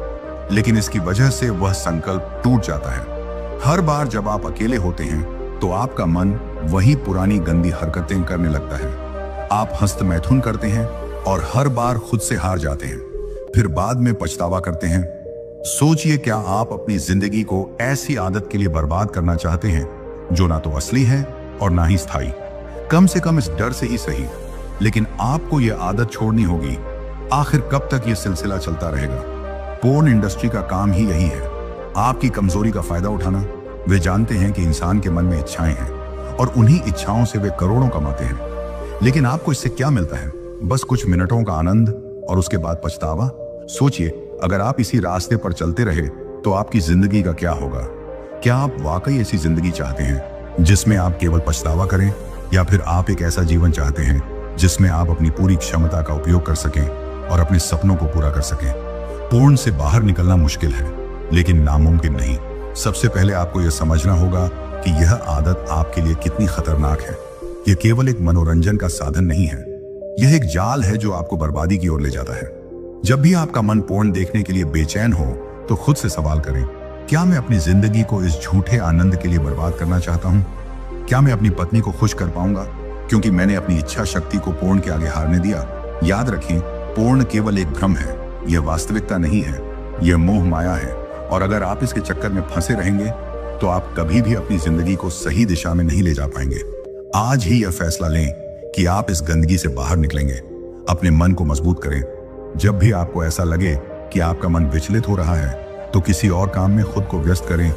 लेकिन इसकी वजह से वह संकल्प टूट जाता है। हर बार जब आप अकेले होते हैं तो आपका मन वही पुरानी गंदी हरकतें करने लगता है। आप हस्त मैथुन करते हैं और हर बार खुद से हार जाते हैं, फिर बाद में पछतावा करते हैं। सोचिए, क्या आप अपनी जिंदगी को ऐसी आदत के लिए बर्बाद करना चाहते हैं जो ना तो असली है और ना ही स्थायी? कम से कम इस डर से ही सही, लेकिन आपको यह आदत छोड़नी होगी। आखिर कब तक यह सिलसिला चलता रहेगा? पोर्न इंडस्ट्री का काम ही यही है, आपकी कमजोरी का फायदा उठाना। वे जानते हैं कि इंसान के मन में इच्छाएं हैं और उन्हीं इच्छाओं से वे करोड़ों कमाते हैं, लेकिन आपको इससे क्या मिलता है? बस कुछ मिनटों का आनंद और उसके बाद पछतावा। सोचिए, अगर आप इसी रास्ते पर चलते रहे तो आपकी जिंदगी का क्या होगा? क्या आप वाकई ऐसी जिंदगी चाहते हैं जिसमें आप केवल पछतावा करें, या फिर आप एक ऐसा जीवन चाहते हैं जिसमें आप अपनी पूरी क्षमता का उपयोग कर सकें और अपने सपनों को पूरा कर सकें? पोर्न से बाहर निकलना मुश्किल है, लेकिन नामुमकिन नहीं। सबसे पहले आपको यह समझना होगा कि यह आदत आपके लिए कितनी खतरनाक है। यह केवल एक मनोरंजन का साधन नहीं है, यह एक जाल है जो आपको बर्बादी की ओर ले जाता है। जब भी आपका मन पोर्न देखने के लिए बेचैन हो तो खुद से सवाल करें, क्या मैं अपनी जिंदगी को इस झूठे आनंद के लिए बर्बाद करना चाहता हूं? क्या मैं अपनी पत्नी को खुश कर पाऊंगा क्योंकि मैंने अपनी इच्छा शक्ति को पोर्न के आगे हारने दिया? याद रखें, पोर्न केवल एक भ्रम है, यह वास्तविकता नहीं है, यह मोह माया है। और अगर आप इसके चक्कर में फंसे रहेंगे तो आप कभी भी अपनी जिंदगी को सही दिशा में नहीं ले जा पाएंगे। आज ही यह फैसला लें कि आप इस गंदगी से बाहर निकलेंगे। अपने मन को मजबूत करें। जब भी आपको ऐसा लगे कि आपका मन विचलित हो रहा है तो किसी और काम में खुद को व्यस्त करें।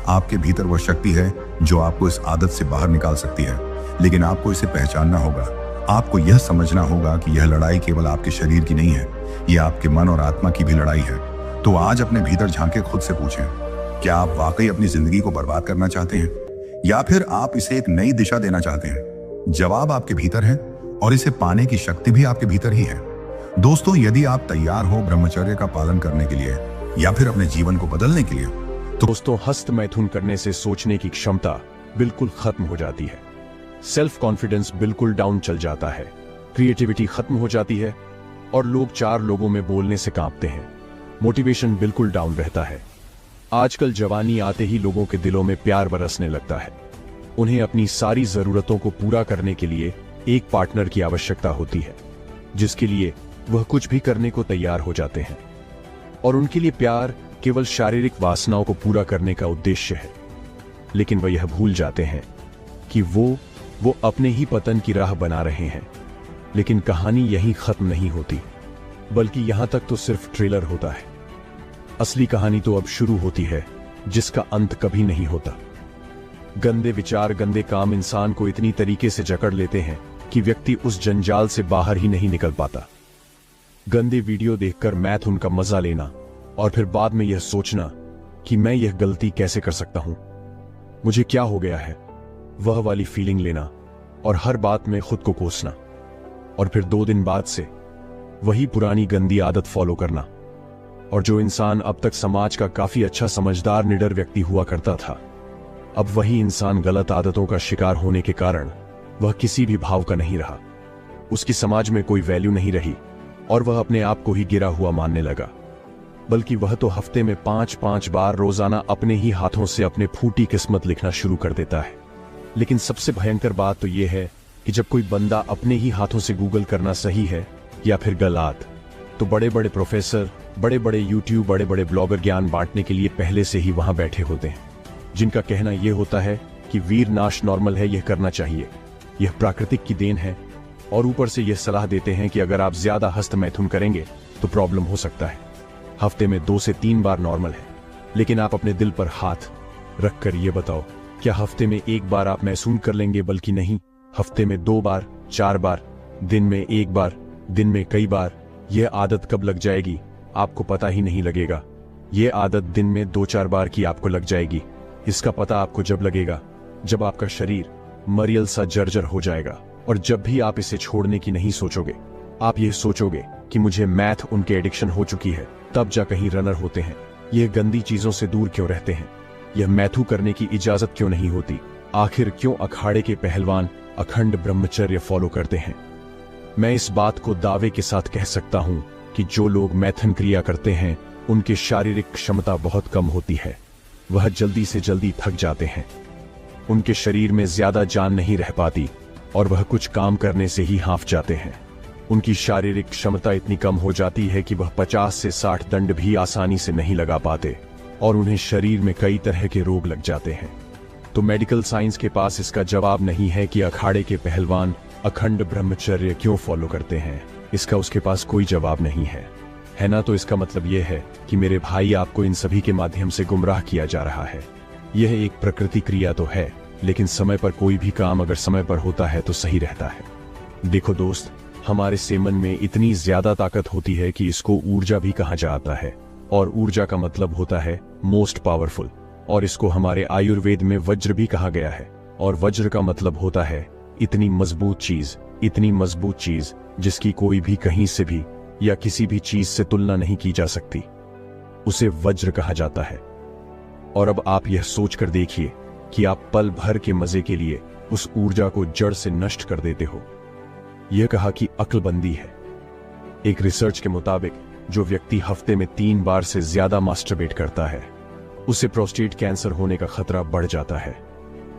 आपके भीतर वह शक्ति है जो आपको इस आदत से बाहर निकाल सकती है, लेकिन आपको इसे पहचानना होगा। आपको यह समझना होगा कि यह लड़ाई केवल आपके शरीर की नहीं है, यह आपके मन और आत्मा की भी लड़ाई है। तो आज अपने भीतर झांके खुद से पूछें, क्या आप वाकई अपनी जिंदगी को बर्बाद करना चाहते हैं, या फिर आप इसे एक नई दिशा देना चाहते हैं? जवाब आपके भीतर है और इसे पाने की शक्ति भी आपके भीतर ही है। दोस्तों, यदि आप तैयार हो ब्रह्मचर्य का पालन करने के लिए या फिर अपने जीवन को बदलने के लिए, तो दोस्तों, हस्त मैथुन करने से सोचने की क्षमता बिल्कुल खत्म हो जाती है। सेल्फ कॉन्फिडेंस बिल्कुल डाउन चल जाता है, क्रिएटिविटी खत्म हो जाती है और लोग चार लोगों में बोलने से कांपते हैं। मोटिवेशन बिल्कुल डाउन रहता है। आजकल जवानी आते ही लोगों के दिलों में प्यार बरसने लगता है। उन्हें अपनी सारी जरूरतों को पूरा करने के लिए एक पार्टनर की आवश्यकता होती है, जिसके लिए वह कुछ भी करने को तैयार हो जाते हैं। और उनके लिए प्यार केवल शारीरिक वासनाओं को पूरा करने का उद्देश्य है, लेकिन वह यह भूल जाते हैं कि वो वो अपने ही पतन की राह बना रहे हैं। लेकिन कहानी यहीं खत्म नहीं होती, बल्कि यहां तक तो सिर्फ ट्रेलर होता है। असली कहानी तो अब शुरू होती है, जिसका अंत कभी नहीं होता। गंदे विचार, गंदे काम इंसान को इतनी तरीके से जकड़ लेते हैं कि व्यक्ति उस जंजाल से बाहर ही नहीं निकल पाता। गंदे वीडियो देखकर मैथुन का मजा लेना और फिर बाद में यह सोचना कि मैं यह गलती कैसे कर सकता हूं, मुझे क्या हो गया है, वह वाली फीलिंग लेना और हर बात में खुद को कोसना, और फिर 2 दिन बाद से वही पुरानी गंदी आदत फॉलो करना। और जो इंसान अब तक समाज का काफी अच्छा समझदार निडर व्यक्ति हुआ करता था, अब वही इंसान गलत आदतों का शिकार होने के कारण वह किसी भी भाव का नहीं रहा। उसकी समाज में कोई वैल्यू नहीं रही और वह अपने आप को ही गिरा हुआ मानने लगा। बल्कि वह तो हफ्ते में 5-5 बार रोजाना अपने ही हाथों से अपने फूटी किस्मत लिखना शुरू कर देता है। लेकिन सबसे भयंकर बात तो यह है कि जब कोई बंदा अपने ही हाथों से गूगल करना सही है या फिर गलत, तो बड़े बड़े प्रोफेसर, बड़े बड़े यूट्यूब, बड़े बड़े ब्लॉगर ज्ञान बांटने के लिए पहले से ही वहां बैठे होते हैं, जिनका कहना यह होता है कि वीर नाश नॉर्मल है, यह करना चाहिए, यह प्राकृतिक की देन है, और ऊपर से यह सलाह देते हैं कि अगर आप ज्यादा हस्त मैथुन करेंगे तो प्रॉब्लम हो सकता है। हफ्ते में 2 से 3 बार नॉर्मल है। लेकिन आप अपने दिल पर हाथ रखकर यह बताओ, क्या हफ्ते में 1 बार आप महसूस कर लेंगे? बल्कि नहीं, हफ्ते में 2 बार, 4 बार, दिन में 1 बार, दिन में कई बार। यह आदत कब लग जाएगी आपको पता ही नहीं लगेगा। यह आदत दिन में 2-4 बार की आपको लग जाएगी। इसका पता आपको जब लगेगा जब आपका शरीर मरियल सा जर्जर हो जाएगा। और जब भी आप इसे छोड़ने की नहीं सोचोगे, आप यह सोचोगे कि मुझे मैथ उनके एडिक्शन हो चुकी है, तब जा कहीं रनर होते हैं। यह गंदी चीजों से दूर क्यों रहते हैं? यह मैथू करने की इजाजत क्यों नहीं होती? आखिर क्यों अखाड़े के पहलवान अखंड ब्रह्मचर्य फॉलो करते हैं? मैं इस बात को दावे के साथ कह सकता हूं कि जो लोग मैथन क्रिया करते हैं उनकी शारीरिक क्षमता बहुत कम होती है। वह जल्दी से जल्दी थक जाते हैं, उनके शरीर में ज्यादा जान नहीं रह पाती और वह कुछ काम करने से ही हांफ जाते हैं। उनकी शारीरिक क्षमता इतनी कम हो जाती है कि वह 50 से 60 दंड भी आसानी से नहीं लगा पाते और उन्हें शरीर में कई तरह के रोग लग जाते हैं। तो मेडिकल साइंस के पास इसका जवाब नहीं है कि अखाड़े के पहलवान अखंड ब्रह्मचर्य क्यों फॉलो करते हैं। इसका उसके पास कोई जवाब नहीं है ना? तो इसका मतलब यह है कि मेरे भाई, आपको इन सभी के माध्यम से गुमराह किया जा रहा है। यह एक प्रकृति क्रिया तो है, लेकिन समय पर कोई भी काम अगर समय पर होता है तो सही रहता है। देखो दोस्त, हमारे सेमन में इतनी ज्यादा ताकत होती है कि इसको ऊर्जा भी कहा जाता है, और ऊर्जा का मतलब होता है मोस्ट पावरफुल, और इसको हमारे आयुर्वेद में वज्र भी कहा गया है। और वज्र का मतलब होता है इतनी मजबूत चीज, इतनी मजबूत चीज जिसकी कोई भी कहीं से भी या किसी भी चीज से तुलना नहीं की जा सकती, उसे वज्र कहा जाता है। और अब आप यह सोचकर देखिए कि आप पल भर के मजे के लिए उस ऊर्जा को जड़ से नष्ट कर देते हो। यह कहा कि अक्लबंदी है। एक रिसर्च के मुताबिक जो व्यक्ति हफ्ते में 3 बार से ज्यादा मास्टरबेट करता है, उसे प्रोस्टेट कैंसर होने का खतरा बढ़ जाता है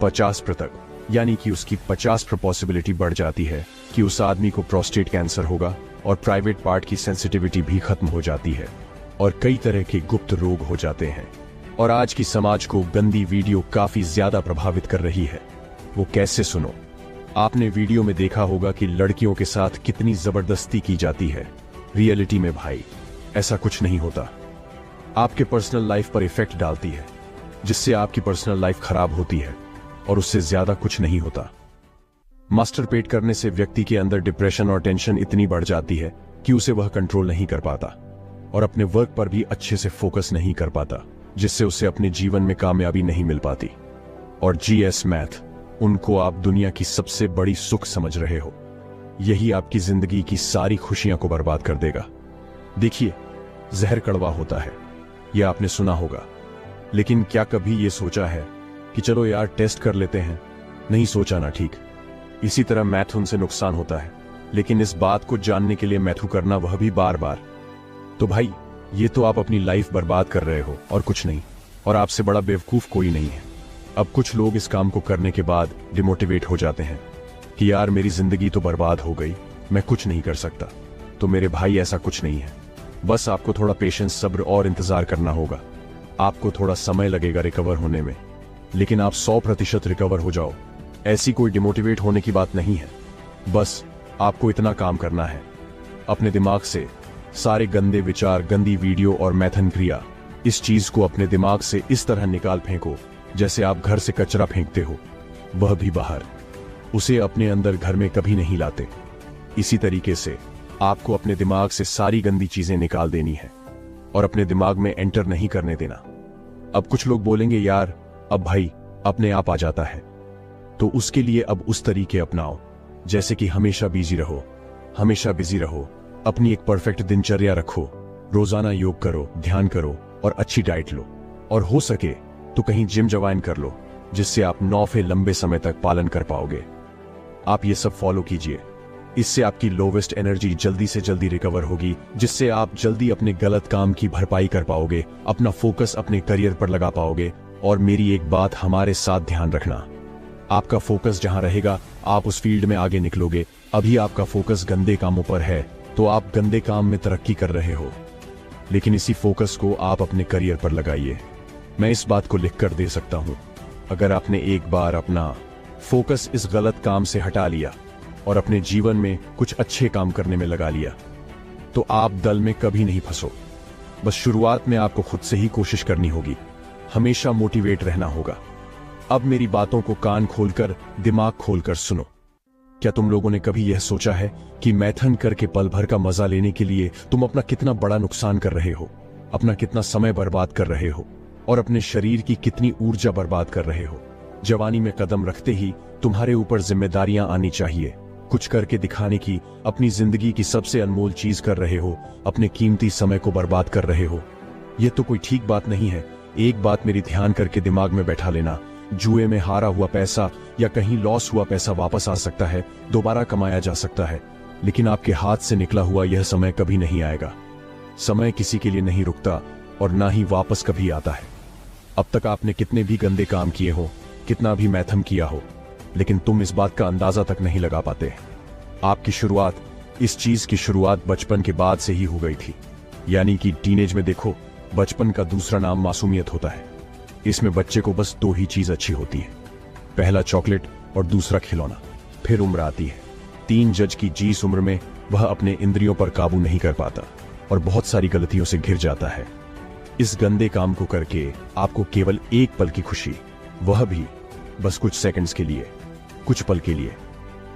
50%। यानी कि उसकी 50% पॉसिबिलिटी बढ़ जाती है कि उस आदमी को प्रोस्टेट कैंसर होगा, और प्राइवेट पार्ट की सेंसिटिविटी भी खत्म हो जाती है, और कई तरह के गुप्त रोग हो जाते हैं। और आज की समाज को गंदी वीडियो काफी ज्यादा प्रभावित कर रही है। वो कैसे? सुनो। आपने वीडियो में देखा होगा कि लड़कियों के साथ कितनी जबरदस्ती की जाती है। रियलिटी में भाई ऐसा कुछ नहीं होता। आपके पर्सनल लाइफ पर इफेक्ट डालती है, जिससे आपकी पर्सनल लाइफ खराब होती है, और उससे ज्यादा कुछ नहीं होता। मास्टरपेट करने से व्यक्ति के अंदर डिप्रेशन और टेंशन इतनी बढ़ जाती है कि उसे वह कंट्रोल नहीं कर पाता, और अपने वर्क पर भी अच्छे से फोकस नहीं कर पाता, जिससे उसे अपने जीवन में कामयाबी नहीं मिल पाती। और जीएस मैथ, उनको आप दुनिया की सबसे बड़ी सुख समझ रहे हो। यही आपकी जिंदगी की सारी खुशियां को बर्बाद कर देगा। देखिए, जहर कड़वा होता है, यह आपने सुना होगा, लेकिन क्या कभी यह सोचा है कि चलो यार टेस्ट कर लेते हैं? नहीं सोचा ना? ठीक इसी तरह मैथुन से नुकसान होता है, लेकिन इस बात को जानने के लिए मैथू करना, वह भी बार बार। तो भाई, ये तो आप अपनी लाइफ बर्बाद कर रहे हो और कुछ नहीं। और आपसे बड़ा बेवकूफ कोई नहीं है। अब कुछ लोग इस काम को करने के बाद डिमोटिवेट हो जाते हैं कि यार मेरी जिंदगी तो बर्बाद हो गई, मैं कुछ नहीं कर सकता। तो मेरे भाई, ऐसा कुछ नहीं है। बस आपको थोड़ा पेशेंस, सब्र और इंतजार करना होगा। आपको थोड़ा समय लगेगा रिकवर होने में, लेकिन आप 100% रिकवर हो जाओ, ऐसी कोई डिमोटिवेट होने की बात नहीं है। बस आपको इतना काम करना है, अपने दिमाग से सारे गंदे विचार, गंदी वीडियो और मैथन क्रिया, इस चीज को अपने दिमाग से इस तरह निकाल फेंको जैसे आप घर से कचरा फेंकते हो, वह भी बाहर। उसे अपने अंदर घर में कभी नहीं लाते। इसी तरीके से आपको अपने दिमाग से सारी गंदी चीजें निकाल देनी है और अपने दिमाग में एंटर नहीं करने देना। अब कुछ लोग बोलेंगे यार अब भाई अपने आप आ जाता है, तो उसके लिए अब उस तरीके अपनाओ जैसे कि हमेशा बिजी रहो, हमेशा बिजी रहो, अपनी एक परफेक्ट दिनचर्या रखो, रोजाना योग करो, ध्यान करो और अच्छी डाइट लो, और हो सके तो कहीं जिम ज्वाइन कर लो जिससे आप 9 फे लंबे समय तक पालन कर पाओगे। आप ये सब फॉलो कीजिए, इससे आपकी लोवेस्ट एनर्जी जल्दी से जल्दी रिकवर होगी, जिससे आप जल्दी अपने गलत काम की भरपाई कर पाओगे, अपना फोकस अपने करियर पर लगा पाओगे। और मेरी एक बात हमारे साथ ध्यान रखना, आपका फोकस जहां रहेगा आप उस फील्ड में आगे निकलोगे। अभी आपका फोकस गंदे कामों पर है तो आप गंदे काम में तरक्की कर रहे हो, लेकिन इसी फोकस को आप अपने करियर पर लगाइए। मैं इस बात को लिख कर दे सकता हूं, अगर आपने एक बार अपना फोकस इस गलत काम से हटा लिया और अपने जीवन में कुछ अच्छे काम करने में लगा लिया तो आप दल में कभी नहीं फंसो। बस शुरुआत में आपको खुद से ही कोशिश करनी होगी, हमेशा मोटिवेट रहना होगा। अब मेरी बातों को कान खोलकर, दिमाग खोलकर सुनो। क्या तुम लोगों ने कभी यह सोचा है कि मैथन करके पल भर का मजा लेने के लिए तुम अपना कितना बड़ा नुकसान कर रहे हो, अपना कितना समय बर्बाद कर रहे हो और अपने शरीर की कितनी ऊर्जा बर्बाद कर रहे हो? जवानी में कदम रखते ही तुम्हारे ऊपर जिम्मेदारियां आनी चाहिए, कुछ करके दिखाने की। अपनी जिंदगी की सबसे अनमोल चीज कर रहे हो, अपने कीमती समय को बर्बाद कर रहे हो। यह तो कोई ठीक बात नहीं है। एक बात मेरी ध्यान करके दिमाग में बैठा लेना, जुए में हारा हुआ पैसा या कहीं लॉस हुआ पैसा वापस आ सकता है, दोबारा कमाया जा सकता है, लेकिन आपके हाथ से निकला हुआ यह समय कभी नहीं आएगा। समय किसी के लिए नहीं रुकता और ना ही वापस कभी आता है। अब तक आपने कितने भी गंदे काम किए हो, कितना भी मैथम किया हो, लेकिन तुम इस बात का अंदाजा तक नहीं लगा पाते। आपकी शुरुआत, इस चीज की शुरुआत बचपन के बाद से ही हो गई थी, यानी कि टीनेज में। देखो, बचपन का दूसरा नाम मासूमियत होता है। इसमें बच्चे को बस 2 ही चीज अच्छी होती है, पहला चॉकलेट और दूसरा खिलौना। फिर उम्र आती है, 3 जज की जिस उम्र में वह अपने इंद्रियों पर काबू नहीं कर पाता और बहुत सारी गलतियों से घिर जाता है। इस गंदे काम को करके आपको केवल एक पल की खुशी, वह भी बस कुछ सेकंड्स के लिए, कुछ पल के लिए।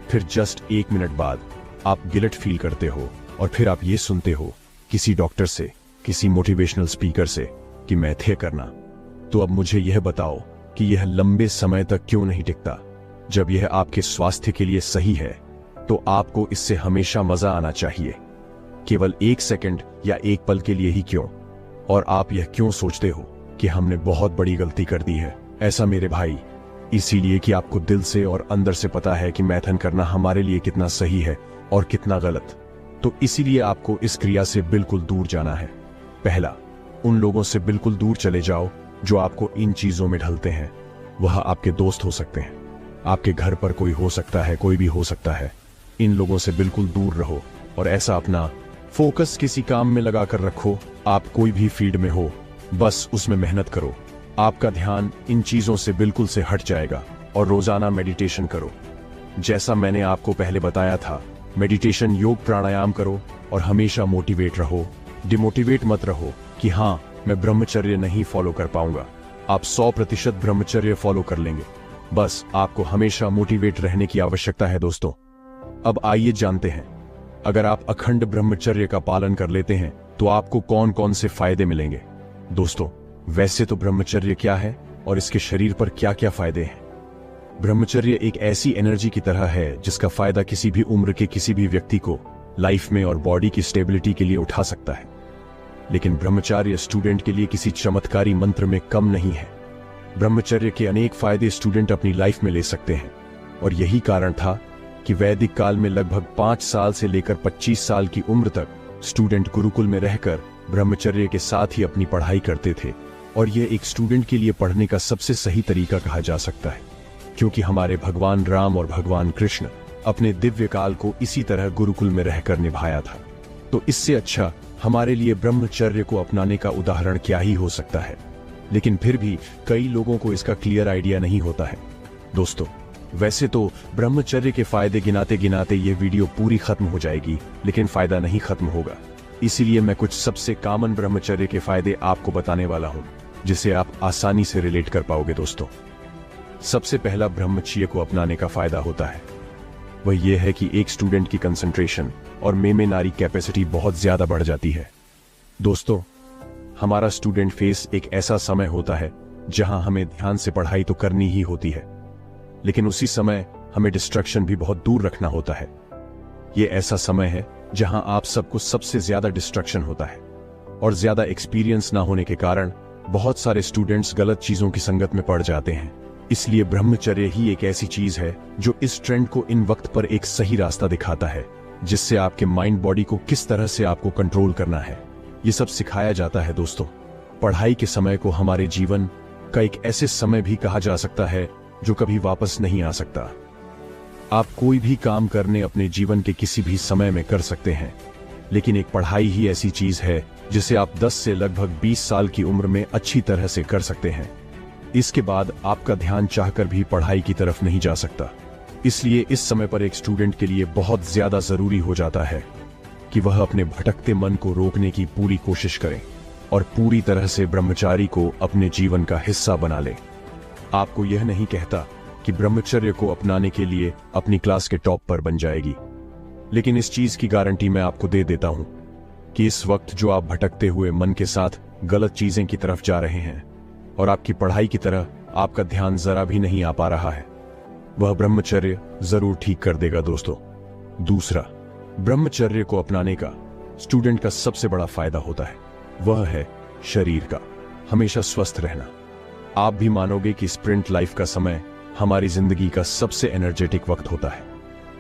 फिर जस्ट 1 मिनट बाद आप गिल्ट फील करते हो और फिर आप ये सुनते हो किसी डॉक्टर से, किसी मोटिवेशनल स्पीकर से कि मैथ करना। तो अब मुझे यह बताओ कि यह लंबे समय तक क्यों नहीं टिकता? जब यह आपके स्वास्थ्य के लिए सही है तो आपको इससे हमेशा मजा आना चाहिए, केवल 1 सेकंड या 1 पल के लिए ही क्यों? और आप यह क्यों सोचते हो कि हमने बहुत बड़ी गलती कर दी है? ऐसा मेरे भाई इसीलिए कि आपको दिल से और अंदर से पता है कि मैथन करना हमारे लिए कितना सही है और कितना गलत। तो इसीलिए आपको इस क्रिया से बिल्कुल दूर जाना है। पहला, उन लोगों से बिल्कुल दूर चले जाओ जो आपको इन चीजों में ढलते हैं। वह आपके दोस्त हो सकते हैं, आपके घर पर कोई हो सकता है, कोई भी हो सकता है। इन लोगों से बिल्कुल दूर रहो और ऐसा अपना फोकस किसी काम में लगाकर रखो। आप कोई भी फील्ड में हो, बस उसमें मेहनत करो। आपका ध्यान इन चीजों से बिल्कुल से हट जाएगा। और रोजाना मेडिटेशन करो, जैसा मैंने आपको पहले बताया था। मेडिटेशन, योग, प्राणायाम करो और हमेशा मोटिवेट रहो, डिमोटिवेट मत रहो कि हाँ मैं ब्रह्मचर्य नहीं फॉलो कर पाऊंगा। आप 100% ब्रह्मचर्य फॉलो कर लेंगे। बस आपको हमेशा मोटिवेट रहने की आवश्यकता है दोस्तों। अब आइए जानते हैं, अगर आप अखंड ब्रह्मचर्य का पालन कर लेते हैं तो आपको कौन कौन से फायदे मिलेंगे। दोस्तों, वैसे तो ब्रह्मचर्य क्या है और इसके शरीर पर क्या क्या फायदे हैं? ब्रह्मचर्य एक ऐसी एनर्जी की तरह है जिसका फायदा किसी भी उम्र के किसी भी व्यक्ति को लाइफ में और बॉडी की स्टेबिलिटी के लिए उठा सकता है। लेकिन ब्रह्मचर्य स्टूडेंट के लिए किसी चमत्कारी मंत्र में कम नहीं है। ब्रह्मचर्य के अनेक फायदे स्टूडेंट अपनी लाइफ में ले सकते हैं और यही कारण था कि वैदिक काल में लगभग 5 साल से लेकर 25 साल की उम्र तक स्टूडेंट गुरुकुल में रहकर ब्रह्मचर्य के साथ ही अपनी पढ़ाई करते थे। और यह एक स्टूडेंट के लिए पढ़ने का सबसे सही तरीका कहा जा सकता है, क्योंकि हमारे भगवान राम और भगवान कृष्ण अपने दिव्य काल को इसी तरह गुरुकुल में रहकर निभाया था। तो इससे अच्छा हमारे लिए ब्रह्मचर्य को अपनाने का उदाहरण क्या ही हो सकता है। लेकिन फिर भी कई लोगों को इसका क्लियर आइडिया नहीं होता है। दोस्तों, वैसे तो ब्रह्मचर्य के फायदे गिनाते गिनाते ये वीडियो पूरी खत्म हो जाएगी, लेकिन फायदा नहीं खत्म होगा। इसीलिए मैं कुछ सबसे कॉमन ब्रह्मचर्य के फायदे आपको बताने वाला हूं, जिसे आप आसानी से रिलेट कर पाओगे दोस्तों। सबसे पहला ब्रह्मचर्य को अपनाने का फायदा होता है वह यह है कि एक स्टूडेंट की कंसंट्रेशन और मेमोरी कैपेसिटी बहुत ज्यादा बढ़ जाती है। दोस्तों, हमारा स्टूडेंट फेस एक ऐसा समय होता है जहां हमें ध्यान से पढ़ाई तो करनी ही होती है, लेकिन उसी समय हमें डिस्ट्रैक्शन भी बहुत दूर रखना होता है। यह ऐसा समय है जहां आप सबको सबसे ज्यादा डिस्ट्रैक्शन होता है, और ज्यादा एक्सपीरियंस ना होने के कारण बहुत सारे स्टूडेंट्स गलत चीजों की संगत में पड़ जाते हैं। इसलिए ब्रह्मचर्य ही एक ऐसी चीज है जो इस ट्रेंड को इन वक्त पर एक सही रास्ता दिखाता है, जिससे आपके माइंड बॉडी को किस तरह से आपको कंट्रोल करना है, ये सब सिखाया जाता है। दोस्तों, पढ़ाई के समय को हमारे जीवन का एक ऐसे समय भी कहा जा सकता है जो कभी वापस नहीं आ सकता। आप कोई भी काम करने अपने जीवन के किसी भी समय में कर सकते हैं, लेकिन एक पढ़ाई ही ऐसी चीज है जिसे आप 10 से लगभग 20 साल की उम्र में अच्छी तरह से कर सकते हैं। इसके बाद आपका ध्यान चाहकर भी पढ़ाई की तरफ नहीं जा सकता। इसलिए इस समय पर एक स्टूडेंट के लिए बहुत ज्यादा जरूरी हो जाता है कि वह अपने भटकते मन को रोकने की पूरी कोशिश करे और पूरी तरह से ब्रह्मचारी को अपने जीवन का हिस्सा बना ले। आपको यह नहीं कहता कि ब्रह्मचर्य को अपनाने के लिए अपनी क्लास के टॉप पर बन जाएगी, लेकिन इस चीज की गारंटी मैं आपको दे देता हूं कि इस वक्त जो आप भटकते हुए मन के साथ गलत चीजें की तरफ जा रहे हैं और आपकी पढ़ाई की तरह आपका ध्यान जरा भी नहीं आ पा रहा है, वह ब्रह्मचर्य जरूर ठीक कर देगा दोस्तों। दूसरा, ब्रह्मचर्य को अपनाने का स्टूडेंट का सबसे बड़ा फायदा होता है वह है शरीर का हमेशा स्वस्थ रहना। आप भी मानोगे कि स्प्रिंट लाइफ का समय हमारी जिंदगी का सबसे एनर्जेटिक वक्त होता है।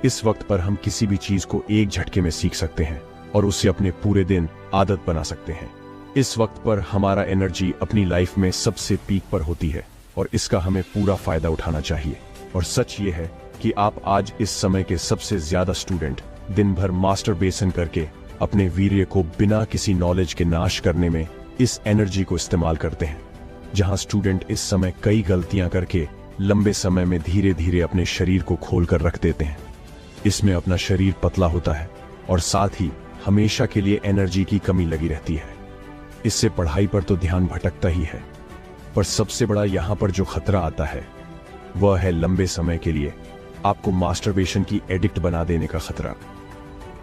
इस वक्त पर हम किसी भी चीज को एक झटके में सीख सकते हैं और उसे अपने पूरे दिन आदत बना सकते हैं। इस वक्त पर हमारा एनर्जी अपनी लाइफ में सबसे पीक पर होती है और इसका हमें पूरा फायदा उठाना चाहिए। और सच ये है कि आप आज इस समय के सबसे ज्यादा स्टूडेंट दिन भर मास्टरबेशन करके अपने वीर्य को बिना किसी नॉलेज के नाश करने में इस एनर्जी को इस्तेमाल करते हैं, जहां स्टूडेंट इस समय कई गलतियां करके लंबे समय में धीरे धीरे अपने शरीर को खोल कर रख देते हैं। इसमें अपना शरीर पतला होता है और साथ ही हमेशा के लिए एनर्जी की कमी लगी रहती है। इससे पढ़ाई पर तो ध्यान भटकता ही है, पर सबसे बड़ा यहां पर जो खतरा आता है वह है लंबे समय के लिए आपको मास्टरबेशन की एडिक्ट बना देने का खतरा।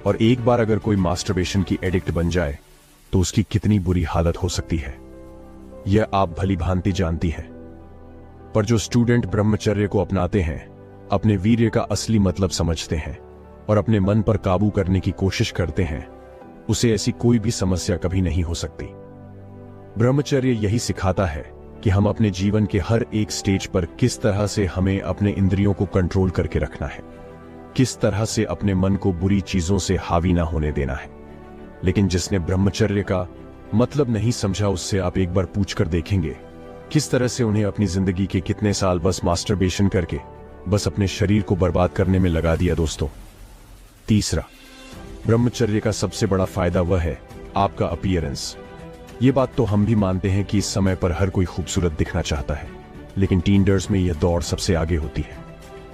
और एक बार अगर कोई मास्टरबेशन की एडिक्ट बन जाए तो उसकी कितनी बुरी हालत हो सकती है, यह आप भली भांति जानती हैं। पर जो स्टूडेंट ब्रह्मचर्य को अपनाते हैं, अपने वीर्य का असली मतलब समझते हैं और अपने मन पर काबू करने की कोशिश करते हैं, उसे ऐसी कोई भी समस्या कभी नहीं हो सकती। ब्रह्मचर्य यही सिखाता है कि हम अपने जीवन के हर एक स्टेज पर किस तरह से हमें अपने इंद्रियों को कंट्रोल करके रखना है, किस तरह से अपने मन को बुरी चीजों से हावी ना होने देना है। लेकिन जिसने ब्रह्मचर्य का मतलब नहीं समझा, उससे आप एक बार पूछकर देखेंगे किस तरह से उन्हें अपनी जिंदगी के कितने साल बस मास्टरबेशन करके बस अपने शरीर को बर्बाद करने में लगा दिया। दोस्तों, तीसरा, ब्रह्मचर्य का सबसे बड़ा फायदा वह है आपका अपीयरेंस। ये बात तो हम भी मानते हैं कि इस समय पर हर कोई खूबसूरत दिखना चाहता है, लेकिन टीनेजर्स में यह दौड़ सबसे आगे होती है।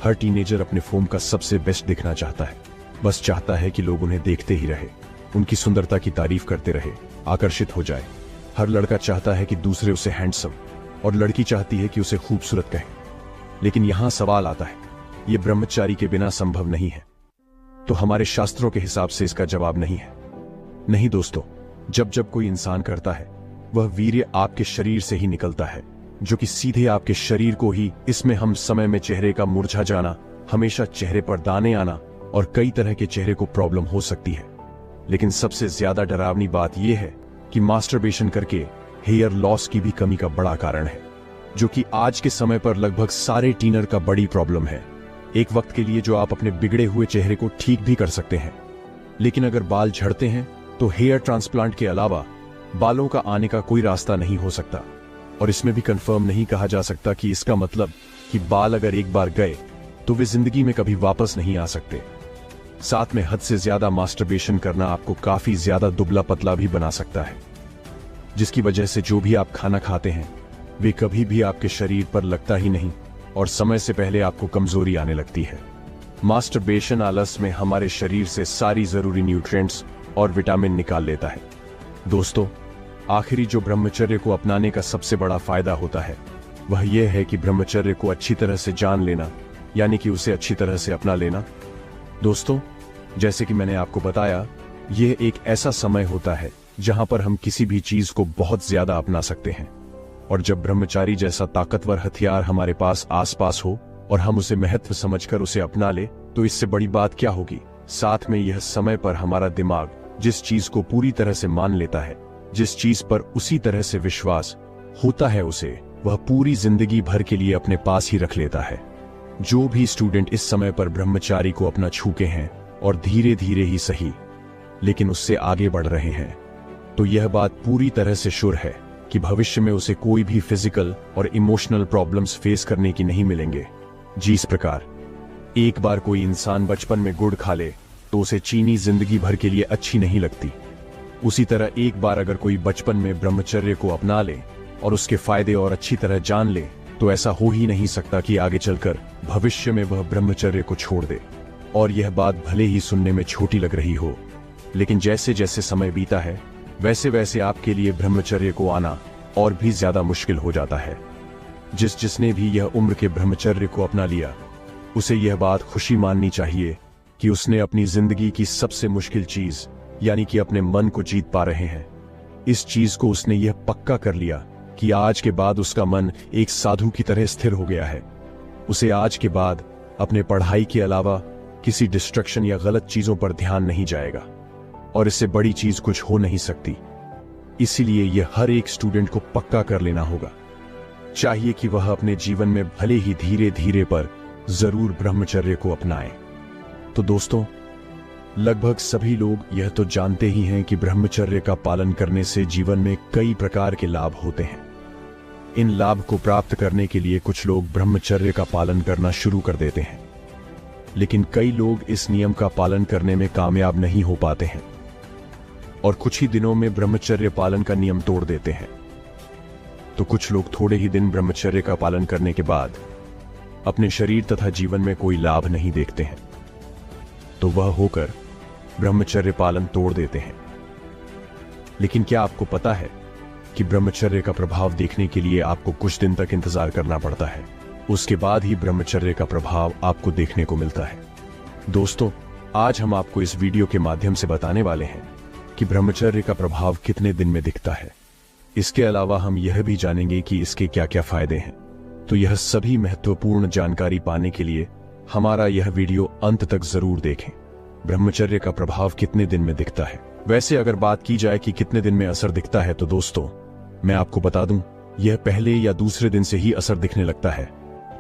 हर टीनेजर अपने फॉर्म का सबसे बेस्ट दिखना चाहता है, बस चाहता है कि लोग उन्हें देखते ही रहे, उनकी सुंदरता की तारीफ करते रहे, आकर्षित हो जाए। हर लड़का चाहता है कि दूसरे उसे हैंडसम और लड़की चाहती है कि उसे खूबसूरत कहे। लेकिन यहां सवाल आता है, यह ब्रह्मचारी के बिना संभव नहीं है। तो हमारे शास्त्रों के हिसाब से इसका जवाब नहीं है। नहीं दोस्तों, जब जब कोई इंसान करता है वह वीर्य आपके शरीर से ही निकलता है, जो कि सीधे आपके शरीर को ही इसमें हम समय में चेहरे का मुरझा जाना, हमेशा चेहरे पर दाने आना और कई तरह के चेहरे को प्रॉब्लम हो सकती है। लेकिन सबसे ज्यादा डरावनी बात यह है कि मास्टरबेशन करके हेयर लॉस की भी कमी का बड़ा कारण है, जो कि आज के समय पर लगभग सारे टीनर का बड़ी प्रॉब्लम है। एक वक्त के लिए जो आप अपने बिगड़े हुए चेहरे को ठीक भी कर सकते हैं, लेकिन अगर बाल झड़ते हैं तो हेयर ट्रांसप्लांट के अलावा बालों का आने का कोई रास्ता नहीं हो सकता। और इसमें भी कंफर्म नहीं कहा जा सकता कि इसका मतलब कि बाल अगर एक बार गए तो वे जिंदगी में कभी वापस नहीं आ सकते। साथ में हद से ज्यादा मास्टरबेशन करना आपको काफी ज्यादा दुबला पतला भी बना सकता है, जिसकी वजह से जो भी आप खाना खाते हैं वे कभी भी आपके शरीर पर लगता ही नहीं और समय से पहले आपको कमजोरी आने लगती है। मास्टरबेशन आलस में हमारे शरीर से सारी जरूरी न्यूट्रिएंट्स और विटामिन निकाल लेता है। दोस्तों, आखिरी जो ब्रह्मचर्य को अपनाने का सबसे बड़ा फायदा होता है वह यह है कि ब्रह्मचर्य को अच्छी तरह से जान लेना, यानी कि उसे अच्छी तरह से अपना लेना। दोस्तों, जैसे कि मैंने आपको बताया, यह एक ऐसा समय होता है जहां पर हम किसी भी चीज को बहुत ज्यादा अपना सकते हैं। और जब ब्रह्मचारी जैसा ताकतवर हथियार हमारे पास आसपास हो और हम उसे महत्व समझकर उसे अपना ले, तो इससे बड़ी बात क्या होगी। साथ में यह समय पर हमारा दिमाग जिस चीज को पूरी तरह से मान लेता है, जिस चीज पर उसी तरह से विश्वास होता है, उसे वह पूरी जिंदगी भर के लिए अपने पास ही रख लेता है। जो भी स्टूडेंट इस समय पर ब्रह्मचारी को अपना चूके हैं और धीरे धीरे ही सही लेकिन उससे आगे बढ़ रहे हैं, तो यह बात पूरी तरह से श्योर है कि भविष्य में उसे कोई भी फिजिकल और इमोशनल प्रॉब्लम्स फेस करने की नहीं मिलेंगे। जिस प्रकार एक बार कोई इंसान बचपन में गुड़ खा ले तो उसे चीनी जिंदगी भर के लिए अच्छी नहीं लगती, उसी तरह एक बार अगर कोई बचपन में ब्रह्मचर्य को अपना ले और उसके फायदे और अच्छी तरह जान ले, तो ऐसा हो ही नहीं सकता कि आगे चलकर भविष्य में वह ब्रह्मचर्य को छोड़ दे। और यह बात भले ही सुनने में छोटी लग रही हो, लेकिन जैसे जैसे समय बीता है वैसे वैसे आपके लिए ब्रह्मचर्य को आना और भी ज्यादा मुश्किल हो जाता है। जिसने भी यह उम्र के ब्रह्मचर्य को अपना लिया, उसे यह बात खुशी माननी चाहिए कि उसने अपनी जिंदगी की सबसे मुश्किल चीज यानी कि अपने मन को जीत पा रहे हैं। इस चीज को उसने यह पक्का कर लिया कि आज के बाद उसका मन एक साधु की तरह स्थिर हो गया है। उसे आज के बाद अपने पढ़ाई के अलावा किसी डिस्ट्रक्शन या गलत चीजों पर ध्यान नहीं जाएगा और इससे बड़ी चीज कुछ हो नहीं सकती। इसीलिए यह हर एक स्टूडेंट को पक्का कर लेना होगा। चाहिए कि वह अपने जीवन में भले ही धीरे धीरे पर जरूर ब्रह्मचर्य को अपनाए। तो दोस्तों, लगभग सभी लोग यह तो जानते ही हैं कि ब्रह्मचर्य का पालन करने से जीवन में कई प्रकार के लाभ होते हैं। इन लाभ को प्राप्त करने के लिए कुछ लोग ब्रह्मचर्य का पालन करना शुरू कर देते हैं, लेकिन कई लोग इस नियम का पालन करने में कामयाब नहीं हो पाते हैं और कुछ ही दिनों में ब्रह्मचर्य पालन का नियम तोड़ देते हैं। तो कुछ लोग थोड़े ही दिन ब्रह्मचर्य का पालन करने के बाद अपने शरीर तथा जीवन में कोई लाभ नहीं देखते हैं, तो वह होकर ब्रह्मचर्य पालन तोड़ देते हैं। लेकिन क्या आपको पता है कि ब्रह्मचर्य का प्रभाव देखने के लिए आपको कुछ दिन तक इंतजार करना पड़ता है, उसके बाद ही ब्रह्मचर्य का प्रभाव आपको देखने को मिलता है। दोस्तों, आज हम आपको इस वीडियो के माध्यम से बताने वाले हैं कि ब्रह्मचर्य का प्रभाव कितने दिन में दिखता है। इसके अलावा हम यह भी जानेंगे कि इसके क्या क्या फायदे हैं। तो यह सभी महत्वपूर्ण जानकारी पाने के लिए हमारा यह वीडियो अंत तक जरूर देखें। ब्रह्मचर्य का प्रभाव कितने दिन में दिखता है। वैसे अगर बात की जाए कि कितने दिन में असर दिखता है, तो दोस्तों मैं आपको बता दूं, यह पहले या दूसरे दिन से ही असर दिखने लगता है।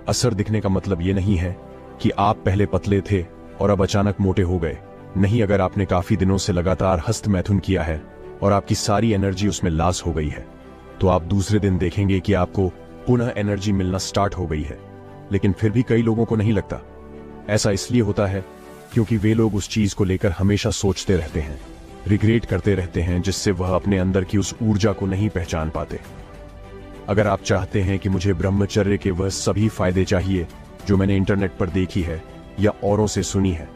असर दिखने का मतलब यह नहीं है कि आप पहले पतले थे और अब अचानक मोटे हो गए। नहीं, अगर आपने काफी दिनों से लगातार हस्त मैथुन किया है और आपकी सारी एनर्जी उसमें लॉस हो गई है, तो आप दूसरे दिन देखेंगे कि आपको पुनः एनर्जी मिलना स्टार्ट हो गई है। लेकिन फिर भी कई लोगों को नहीं लगता। ऐसा इसलिए होता है क्योंकि वे लोग उस चीज को लेकर हमेशा सोचते रहते हैं, रिग्रेट करते रहते हैं, जिससे वह अपने अंदर की उस ऊर्जा को नहीं पहचान पाते। अगर आप चाहते हैं कि मुझे ब्रह्मचर्य के वह सभी फायदे चाहिए जो मैंने इंटरनेट पर देखी है या औरों से सुनी है,